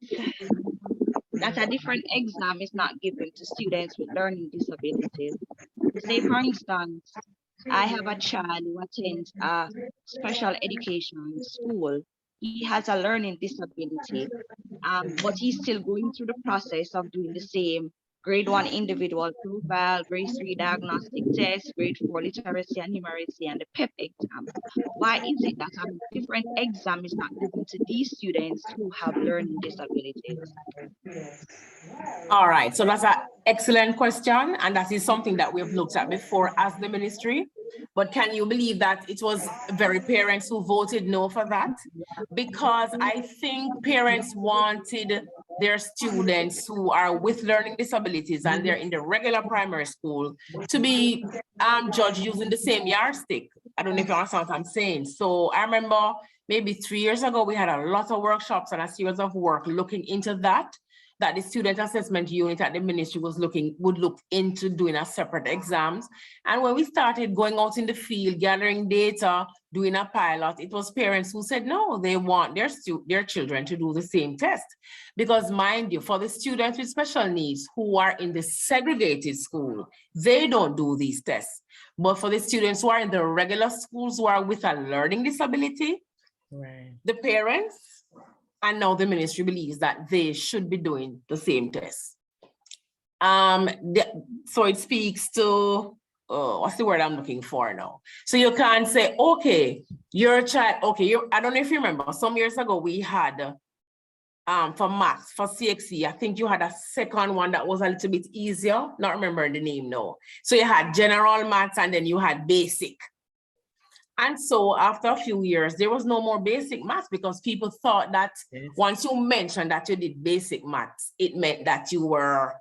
that a different exam is not given to students with learning disabilities? Say, for instance, I have a child who attends a special education school. He has a learning disability, but he's still going through the process of doing the same grade 1 individual profile, grade 3 diagnostic test, grade 4 literacy and numeracy, and the PEP exam. Why is it that a different exam is not given to these students who have learning disabilities? All right, so that's an excellent question, and that is something that we've looked at before as the ministry. But can you believe that it was very parents who voted no for that? Because I think parents wanted their students who are with learning disabilities and they're in the regular primary school to be judged using the same yardstick. I don't know if you understand what I'm saying. So I remember maybe 3 years ago, we had a lot of workshops and a series of work looking into that the student assessment unit at the ministry would look into doing a separate exams. And when we started going out in the field, gathering data, doing a pilot, it was parents who said, no, they want their children to do the same test. Because mind you, for the students with special needs who are in the segregated school, they don't do these tests. But for the students who are in the regular schools who are with a learning disability, right, the parents, and now the ministry believes that they should be doing the same test. So it speaks to, what's the word I'm looking for now? So you can't say, okay, your child, okay, I don't know if you remember, some years ago we had, for maths, for CXC, I think you had a second one that was a little bit easier, not remember the name now. So you had general maths and then you had basic. And so after a few years, there was no more basic maths because people thought that once you mentioned that you did basic maths, it meant that you were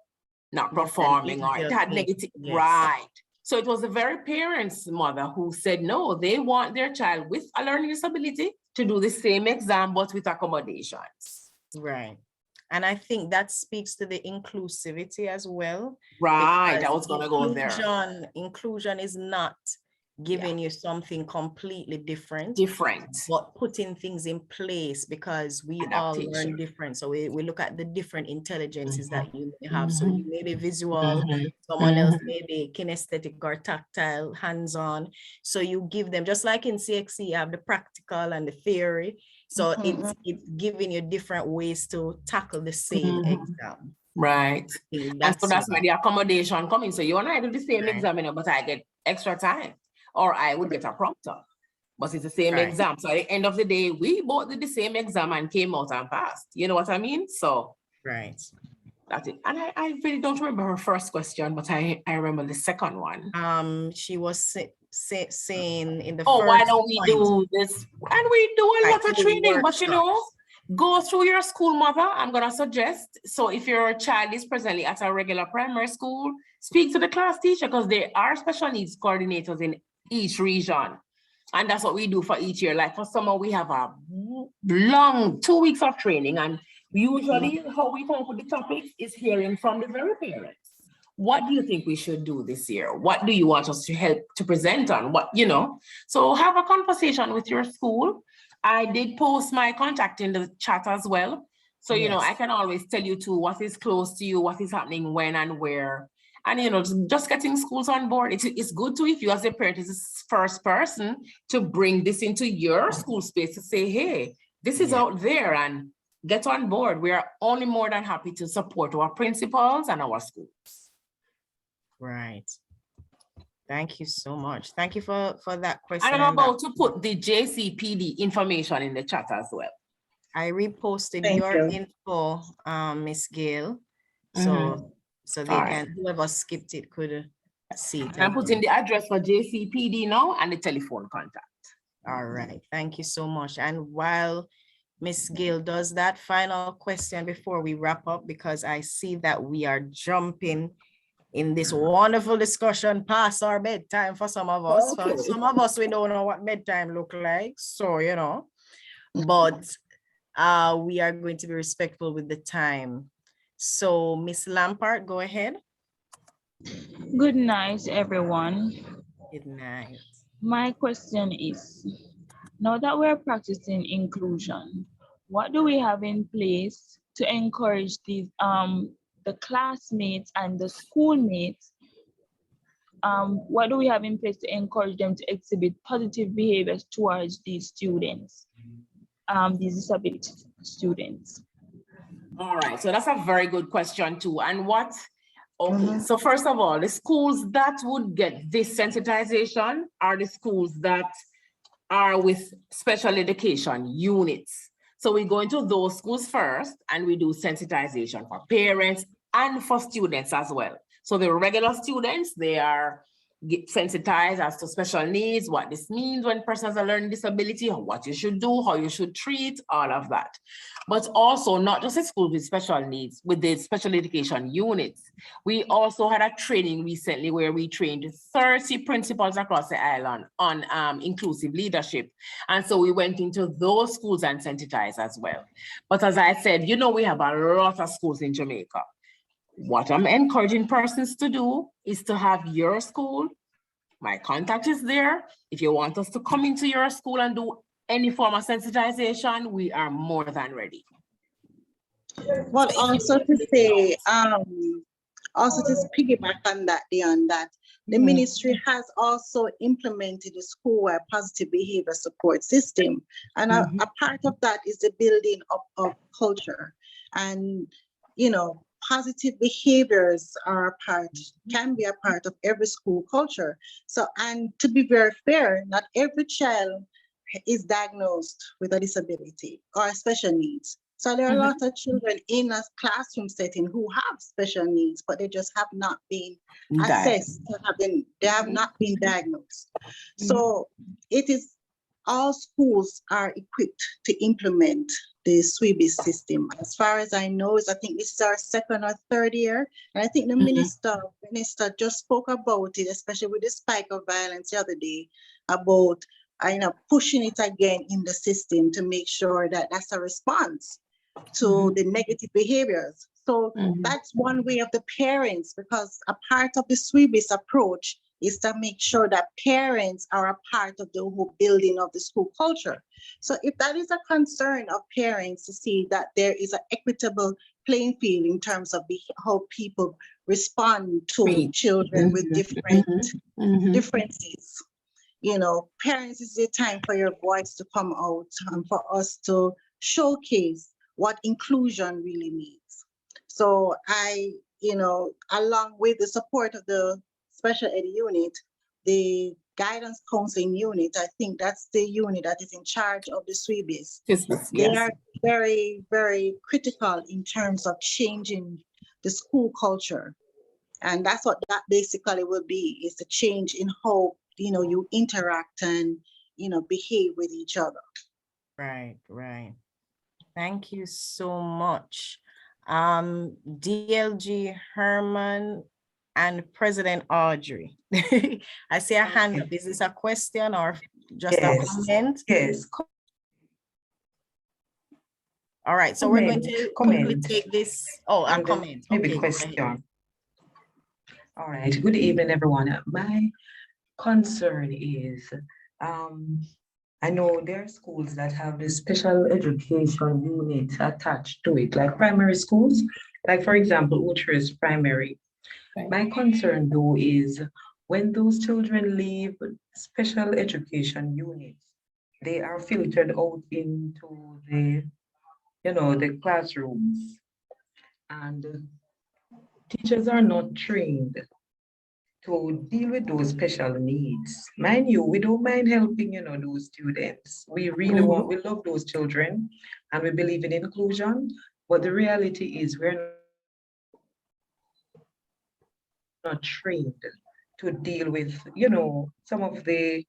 not performing or it had negative, right. So it was the very parents' mother who said, no, they want their child with a learning disability to do the same exam, but with accommodations. Right. And I think that speaks to the inclusivity as well. Right, I was gonna go there. Inclusion is not giving you something completely different, but putting things in place because we all learn different. So we look at the different intelligences that you may have. So you may be visual, someone else may be kinesthetic or tactile, hands-on. So you give them, just like in CXC, you have the practical and the theory. So it's giving you different ways to tackle the same exam. Right. And so that's where the accommodation coming. So you and I do the same exam, but I get extra time. Or I would get a prompter, but it's the same exam. So at the end of the day, we both did the same exam and came out and passed. You know what I mean? So that's it. And I really don't remember her first question, but I remember the second one. She was saying in the first why don't we do this? And we do a lot of training, but you know, go through your school, mother. I'm gonna suggest. So if your child is presently at a regular primary school, speak to the class teacher because there are special needs coordinators in each region. And that's what we do for each year. Like for summer, we have a long 2 weeks of training. And usually how we come up with the topics is hearing from the very parents. What do you think we should do this year? What do you want us to help to present on? What, you know, so have a conversation with your school. I did post my contact in the chat as well. So, you know, I can always tell you too, what is close to you, what is happening when and where. And, you know, just getting schools on board. It's good to, if you as a parent is the first person to bring this into your school space to say, hey, this is out there and get on board. We are only more than happy to support our principals and our schools. Right. Thank you so much. Thank you for that question. And I'm about to put the JCPD information in the chat as well. I reposted your info, Miss Gail. So they can, whoever skipped it could See, I'm putting the address for JCPD now and the telephone contact. All right, thank you so much. And while Ms. Gill does that, final question before we wrap up, because I see that we are jumping in this wonderful discussion past our bedtime for some of us. Okay. For some of us, we don't know what bedtime look like, so you know, but we are going to be respectful with the time. So Miss Lampard, go ahead. Good night, everyone. Good night. My question is, now that we're practicing inclusion, what do we have in place to encourage these the classmates and the schoolmates? What do we have in place to encourage them to exhibit positive behaviors towards these students, these disability students? All right, so that's a very good question too. And what, okay, so first of all, the schools that would get this sensitization are the schools that are with special education units. So we go into those schools first and we do sensitization for parents and for students as well. So the regular students, they are sensitized as to special needs, what this means when persons are learning disability, what you should do, how you should treat, all of that. But also not just at schools with special needs, with the special education units. We also had a training recently where we trained 30 principals across the island on inclusive leadership. And so we went into those schools and sensitized as well. But as I said, you know, we have a lot of schools in Jamaica. What I'm encouraging persons to do is to have your school. My contact is there. If you want us to come into your school and do any form of sensitization, we are more than ready. Well, also to say, also to piggyback on that, the ministry has also implemented a school-wide positive behavior support system. And a part of that is the building of culture. And, you know, positive behaviors can be a part of every school culture. So, and to be very fair, not every child is diagnosed with a disability or special needs. So there are a lot of children in a classroom setting who have special needs, but they just have not been assessed, they have not been diagnosed. So it is, all schools are equipped to implement the SWIBIS system. As far as I know, I think this is our second or third year. And I think the minister just spoke about it, especially with the spike of violence the other day, about pushing it again in the system to make sure that that's a response to the negative behaviors. So that's one way of the parents, because a part of the SWIBIS approach is to make sure that parents are a part of the whole building of the school culture. So if that is a concern of parents, to see that there is an equitable playing field in terms of how people respond to children with different differences. You know, parents, is the time for your voice to come out and for us to showcase what inclusion really means. So I, along with the support of the special ed unit, the guidance counseling unit, I think that's the unit that is in charge of the SWIBIS. They are very, very critical in terms of changing the school culture. And that's what that basically will be, is the change in how, you interact and, behave with each other. Right, right. Thank you so much. DLG Herman and President Audrey. I see a hand up. Is this a question or just a comment? Yes. All right, so we're going to quickly take this. Oh, a comment. Maybe question. All right, good evening, everyone. My concern is, I know there are schools that have the special education unit attached to it, like primary schools, like for example, Utres Primary. My concern though is when those children leave special education units, they are filtered out into the, the classrooms, and teachers are not trained to deal with those special needs. Mind you, we don't mind helping, those students. We really we love those children and we believe in inclusion, but the reality is we're not trained to deal with, you know, some of the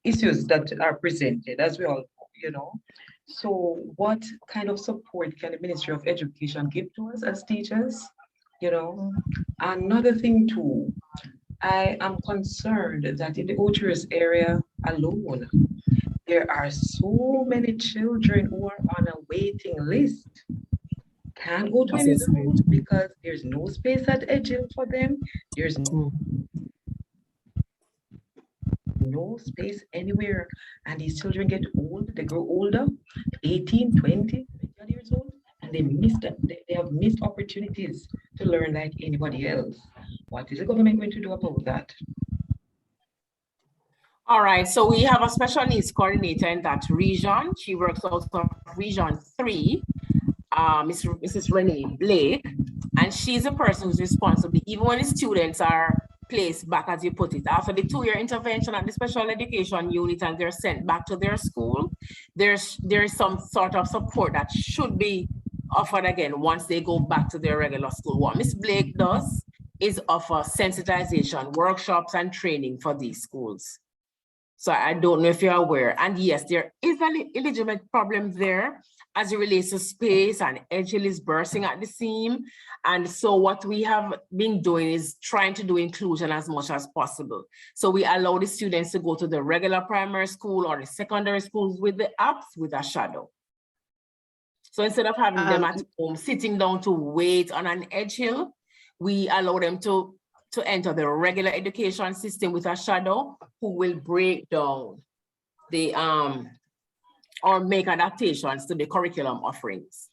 issues that are presented, as we all know, you know. So what kind of support can the Ministry of Education give to us as teachers? You know, another thing too, I am concerned that in the Ocherous area alone, there are so many children who are on a waiting list. Can't go to any school because there's no space at Edgell for them. There's no space anywhere. And these children get old, they grow older, 18, 20 years old, and they have missed opportunities to learn like anybody else. What is the government going to do about that? All right, so we have a special needs coordinator in that region. She works out of Region 3, Mrs. Renee Blake, and she's the person who's responsible, even when the students are placed back, as you put it, after the 2-year intervention at the special education unit and they're sent back to their school, there is some sort of support that should be offered again once they go back to their regular school. What Ms. Blake does is offer sensitization workshops and training for these schools. So I don't know if you're aware. And yes, there is an illegitimate problem there as it relates to space, and Edgell is bursting at the seam. And so what we have been doing is trying to do inclusion as much as possible. So we allow the students to go to the regular primary school or the secondary schools with the apps with a shadow. So instead of having them at home sitting down to wait on an Edgell, we allow them to enter the regular education system with a shadow who will break down the or make adaptations to the curriculum offerings.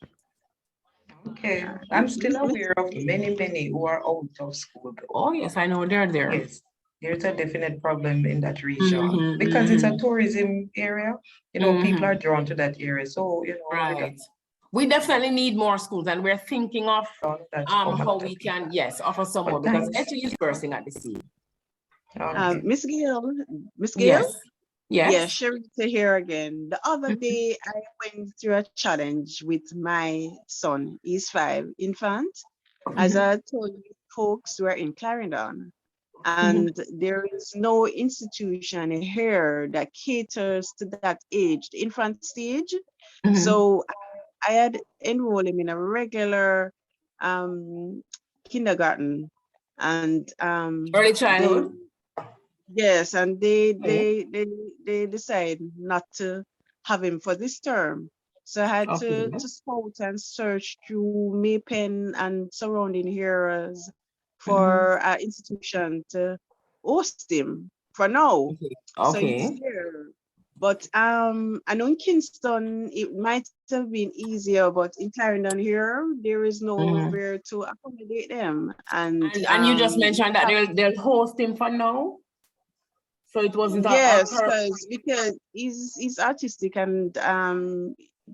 Okay, I'm still aware of many who are out of school. Oh yes, I know they're there. Yes, there's a definite problem in that region because it's a tourism area. You know, people are drawn to that area. So, you know, right. We definitely need more schools, and we're thinking of how we can, yes, offer some more, because Edgell is bursting at the seam. Miss Gail, Yes. Yeah, Sharita here again. The other day, I went through a challenge with my son. He's 5, infant. As I told you, folks, we're in Clarendon, and there is no institution here that caters to that age, the infant stage. So I had enrolled him in a regular kindergarten, and early childhood. Yes, and they decide not to have him for this term. So I had to scout and search through Maypen and surrounding areas for an institution to host him for now. So he's here. But I know in Kingston it might have been easier, but in Clarendon here there is nowhere to accommodate them. And you just mentioned that they'll host him for now. So it wasn't because he's artistic and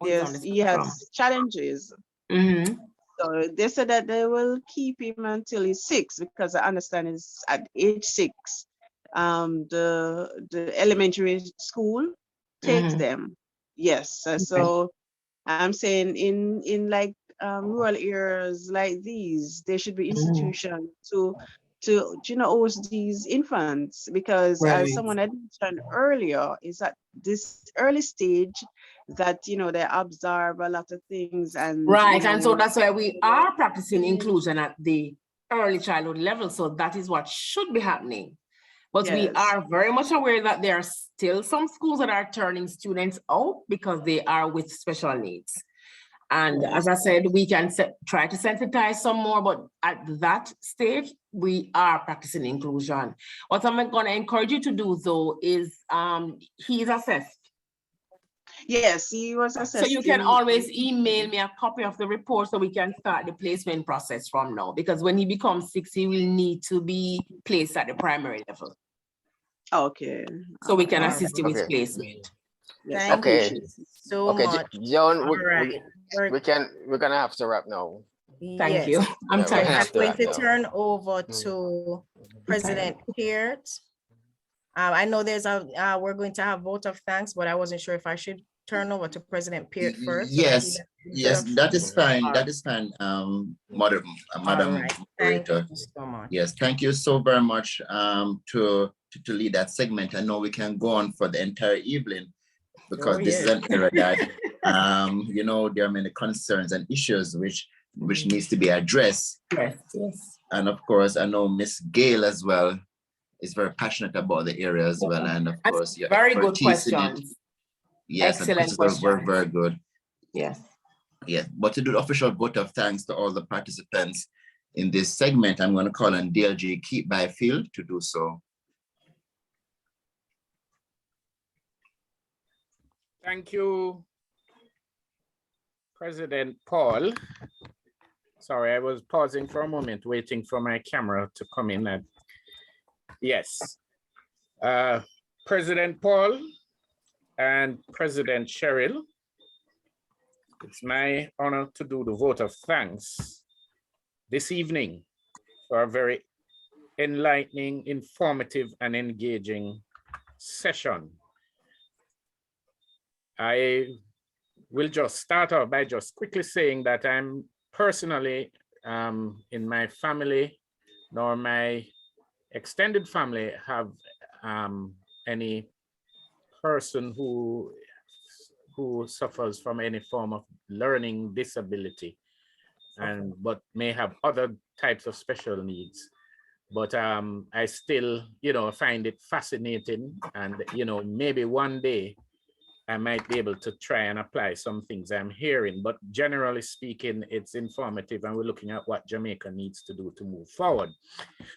he has challenges. So they said that they will keep him until he's 6, because I understand it's at age 6. The elementary school takes them. Yes. So I'm saying in like rural areas like these, there should be institutions to host these infants, because as someone had mentioned earlier, is at this early stage that they absorb a lot of things and and so that's why we are practicing inclusion at the early childhood level. So that is what should be happening. But we are very much aware that there are still some schools that are turning students out because they are with special needs. And as I said, we can try to sensitize some more, but at that stage, we are practicing inclusion. What I'm going to encourage you to do, though, is he is assessed. Yes, he was assessed. So you can always email me a copy of the report so we can start the placement process from now, because when he becomes 6, he will need to be placed at the primary level. Okay. So we can assist you with placement. Thank you so much. John, we're gonna have to wrap now. Thank you. I'm going to turn over to President Peart. I know we're going to have vote of thanks, but I wasn't sure if I should turn over to President Peart first? Yes, yes, that is fine. That is fine, Madam Thank Moderator. you so much. Yes, thank you so very much to lead that segment. I know we can go on for the entire evening because this is an era that you know, there are many concerns and issues which needs to be addressed. Yes, yes. And of course, I know Miss Gail as well is very passionate about the area as well. And of course, your very good expertise in it. questions. Yes, Excellent and questions. were very good. Yes. Yes, but to do the official vote of thanks to all the participants in this segment, I'm going to call on DLG Keith Byfield to do so. Thank you, President Paul. Sorry, I was pausing for a moment, waiting for my camera to come in. Yes. President Paul and President Cheryl, it's my honor to do the vote of thanks this evening for a very enlightening, informative, and engaging session. I will just start off by just quickly saying that I'm personally, in my family, nor my extended family have any person who suffers from any form of learning disability, but may have other types of special needs. But I still, find it fascinating, and maybe one day I might be able to try and apply some things I'm hearing. But generally speaking, it's informative, and we're looking at what Jamaica needs to do to move forward.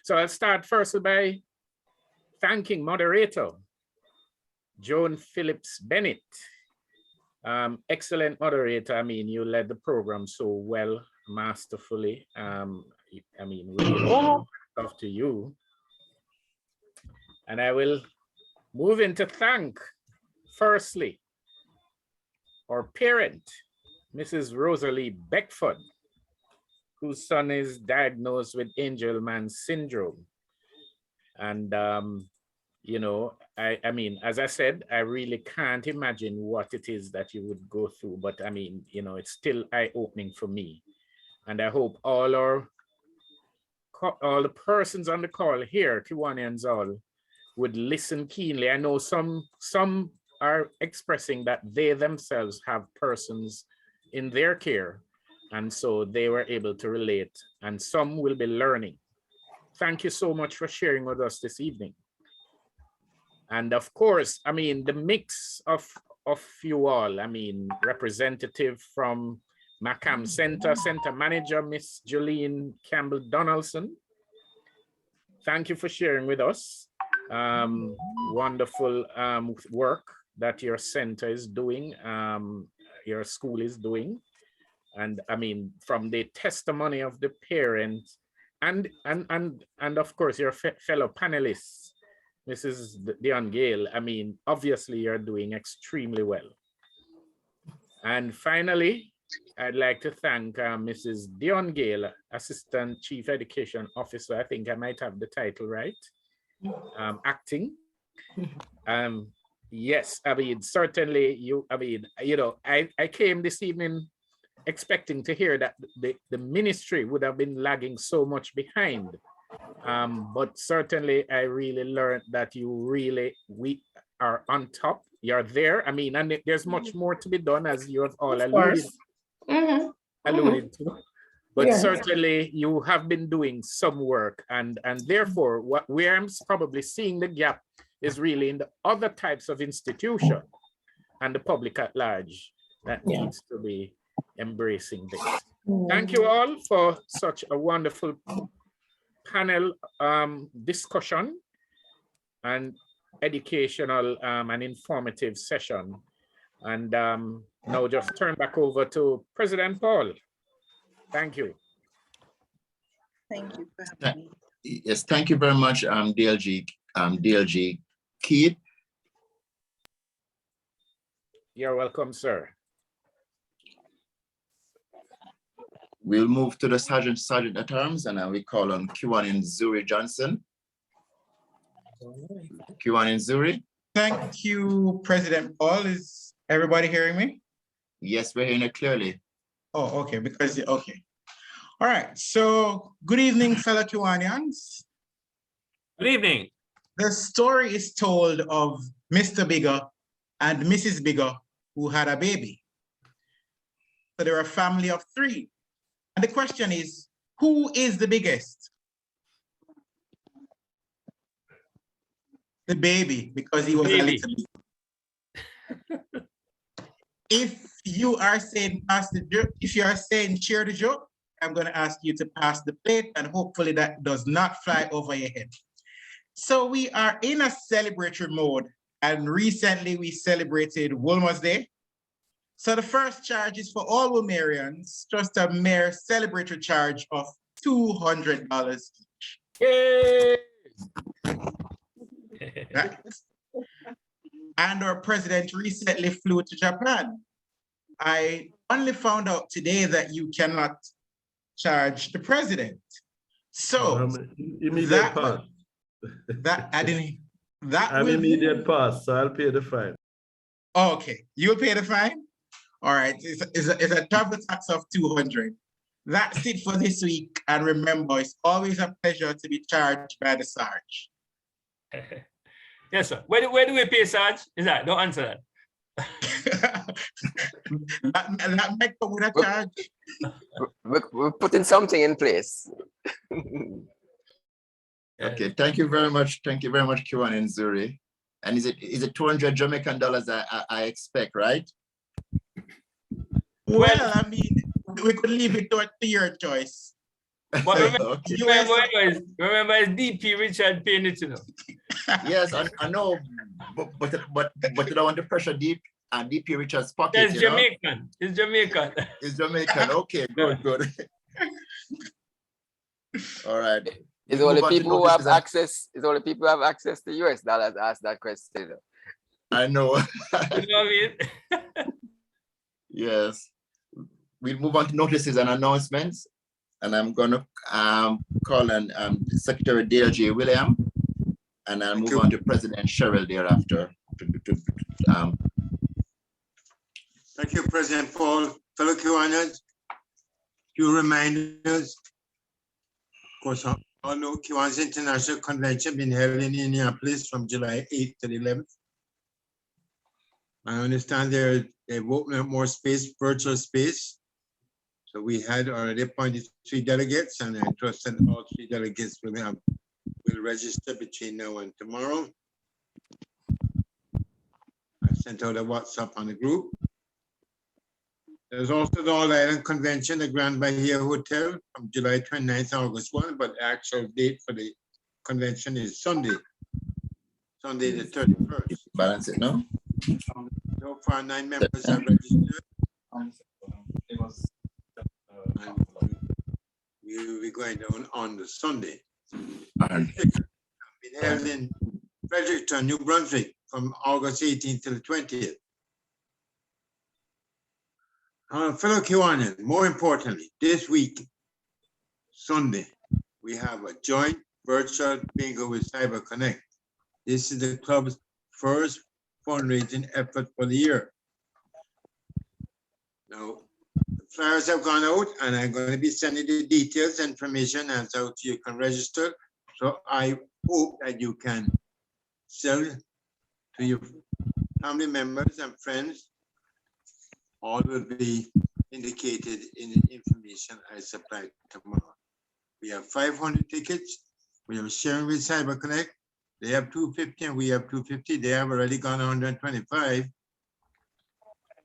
So I'll start first by thanking moderator Joan Phillips Bennett. Excellent moderator. I mean, you led the program so well, masterfully. Really off to you. And I will move into thank, firstly, our parent, Mrs. Rosalie Beckford, whose son is diagnosed with Angelman syndrome. And, I mean, as I said, I really can't imagine what it is that you would go through, but I mean, it's still eye-opening for me. And I hope all the persons on the call here, Kiwanians all, would listen keenly. I know some are expressing that they themselves have persons in their care, and so they were able to relate, and some will be learning. Thank you so much for sharing with us this evening. And of course, I mean, the mix of you all, I mean, representative from Macam Center Manager, Miss Jolene Campbell Donaldson. Thank you for sharing with us. Wonderful work that your center is doing, your school is doing. And I mean, from the testimony of the parents and of course, your fellow panelists, Mrs. Dion Gale, I mean, obviously you're doing extremely well. And finally, I'd like to thank Mrs. Dion Gale, Assistant Chief Education Officer. I think I might have the title right, acting. Yes, I mean, certainly I came this evening expecting to hear that the ministry would have been lagging so much behind. But certainly I really learned that we are on top. You're there. I mean, and there's much more to be done, as you have all alluded to. But yes, certainly you have been doing some work, and therefore where I'm probably seeing the gap is really in the other types of institution and the public at large that needs to be embracing this. Thank you all for such a wonderful panel discussion and educational and informative session. And now just turn back over to President Paul. Thank you. Thank you for having me. Yes, thank you very much, DLG Keith. You're welcome, sir. We'll move to the Sergeant at Arms, and we call on Kiwanin Zuri Johnson. Kiwanin Zuri. Thank you, President Paul. It's everybody hearing me? Yes, we're hearing it clearly. Oh, okay, okay. All right, so good evening, fellow Kiwanians. Good evening. The story is told of Mr. Bigger and Mrs. Bigger who had a baby. So they're a family of 3. And the question is, who is the biggest? The baby, because he was a little bit. If you are saying pass the joke, if you are saying share the joke, I'm going to ask you to pass the plate, and hopefully that does not fly over your head. So we are in a celebratory mode, and recently we celebrated Woolmer's Day. So the first charge is for all Woolmerians, just a mere celebratory charge of $200 each. Yay! And our president recently flew to Japan. I only found out today that you cannot charge the president. So immediate pass. I'm immediate pass, so I'll pay the fine. Okay, you'll pay the fine? All right, it's a travel tax of $200. That's it for this week. And remember, it's always a pleasure to be charged by the Sarge. Yes, sir. Where do we pay, Sarge? Is that? Don't answer that. that might come with a charge. We're putting something in place. Okay, thank you very much. Thank you very much, Kiwan and Zuri. And is it 200 Jamaican dollars I expect, right? Well, I mean, we could leave it to your choice. But remember, remember it's DP Richard paying it, you know. Yes, I know, but you don't want to pressure DP Richard's pocket. It's Jamaican. It's Jamaican. It's Jamaican. Okay, good. All right. It's only people who have access. It's only people who have access to US dollars ask that question. I know. You know what I mean? Yes. We'll move on to notices and announcements. And I'm going to call on Secretary Dale J. William, and I'll move on to President Cheryl thereafter. Thank you, President Paul. Fellow Kiwanis, few reminders. Of course, all know Kiwanis International Convention being held in Indianapolis from July 8th to the 11th. I understand they've opened up more space, virtual space. So we had already appointed 3 delegates, and I trust that all 3 delegates will register between now and tomorrow. I sent out a WhatsApp on the group. There's also the All Island Convention, the Grand Bahia Hotel from July 29th to August 1, but the actual date for the convention is Sunday the 31st. Balance it now. So far, 9 members have registered. We will be going down on the Sunday. Been held in Fredericton, New Brunswick from August 18th to the 20th. Fellow Kiwanis, more importantly, this week, Sunday, we have a joint virtual bingo with Cyber Connect. This is the club's first fundraising effort for the year. Now, the flyers have gone out, and I'm going to be sending the details, information, and so you can register. So I hope that you can sell to your family members and friends. All will be indicated in the information I supply tomorrow. We have 500 tickets. We have sharing with Cyber Connect. They have 250 and we have 250. They have already gone 125.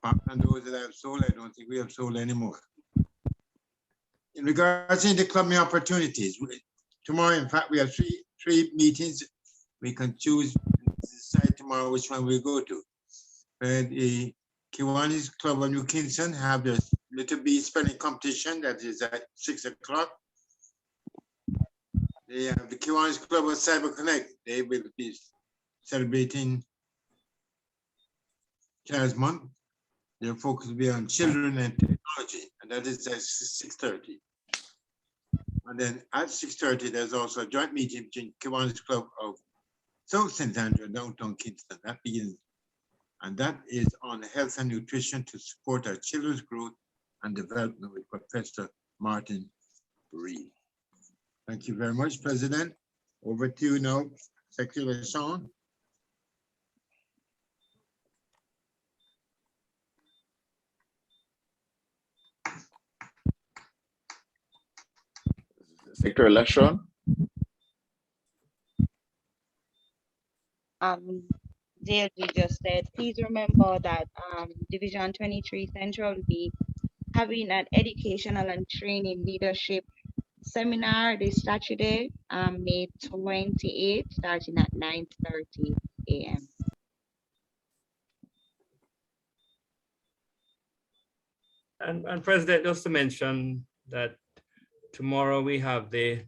And those that I've sold, I don't think we have sold anymore. In regards to the clubbing opportunities, tomorrow, in fact, we have three meetings. We can choose and decide tomorrow which one we go to. The Kiwanis Club of New Kingston have the Little B spelling competition that is at 6 o'clock. They have the Kiwanis Club of Cyber Connect. They will be celebrating Child's Month. Their focus will be on children and technology, and that is at 6:30. And then at 6:30, there's also a joint meeting between Kiwanis Club of South St. Andrew and Downtown Kingston. That begins and that is on health and nutrition to support our children's growth and development with Professor Martin Reed. Thank you very much, President. Over to you now, Secretary Sean. Secretary LaShawn. DLG just said, please remember that Division 23 Central will be having an educational and training leadership seminar this Saturday, May 28th, starting at 9:30 a.m. And President, just to mention that tomorrow we have the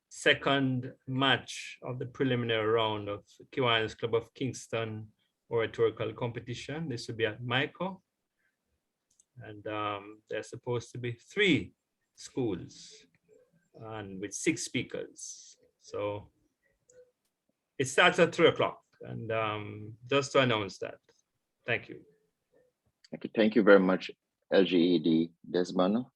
second match of the preliminary round of Kiwanis Club of Kingston oratorical competition. This will be at Michael. And there's supposed to be 3 schools and with 6 speakers. So it starts at 3 o'clock, and just to announce that. Thank you. Okay, thank you very much, LGED Desmond.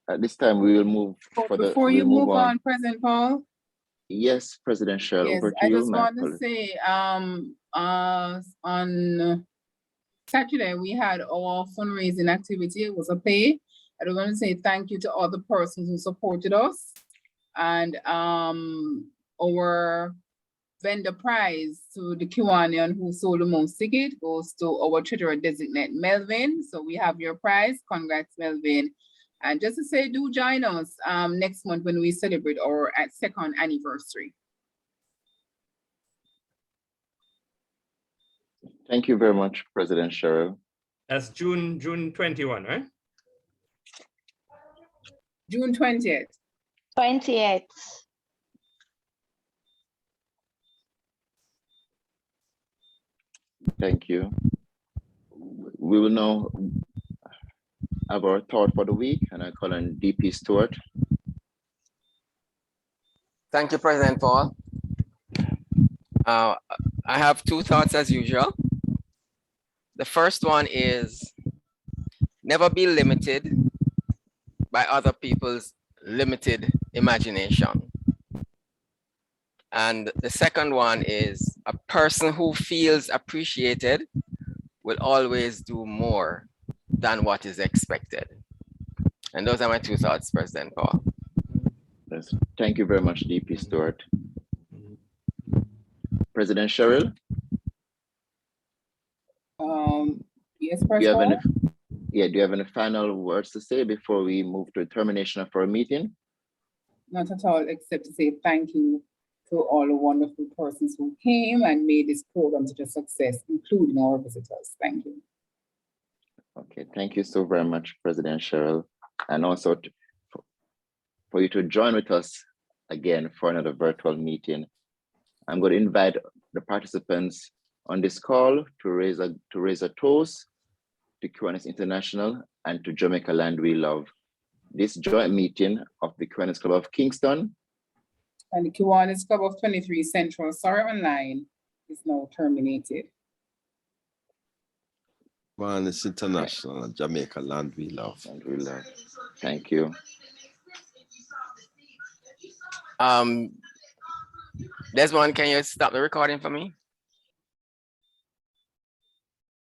At this time, we will move Before you move on, President Paul. Yes, President Cheryl, Yes, over to I you. just want to say, on Saturday, we had our fundraising activity. It was a pay. I just want to say thank you to all the persons who supported us. And our vendor prize to the Kiwanian who sold the most ticket goes to our treasurer designate, Melvin. So we have your prize. Congrats, Melvin. And just to say, do join us next month when we celebrate our 2nd anniversary. Thank you very much, President Cheryl. That's June 21, right? June 20th. 28th. Thank you. We will now have our thought for the week, and I call on DP Stewart. Thank you, President Paul. I have 2 thoughts as usual. The first one is never be limited by other people's limited imagination. And the second one is a person who feels appreciated will always do more than what is expected. And those are my 2 thoughts, President Paul. Yes. Thank you very much, DP Stewart. President Cheryl? Yes, President. Do you have any final words to say before we move to the termination of our meeting? Not at all, except to say thank you to all the wonderful persons who came and made this program such a success, including our visitors. Thank you. Okay, thank you so very much, President Cheryl, and also for you to join with us again for another virtual meeting. I'm going to invite the participants on this call to raise a toast to Kiwanis International and to Jamaica Land We Love. This joint meeting of the Kiwanis Club of Kingston and the Kiwanis Club of 23 Central Surrey Online is now terminated. Kiwanis International and Jamaica Land We Love. And we love. Thank you. Desmond, can you stop the recording for me?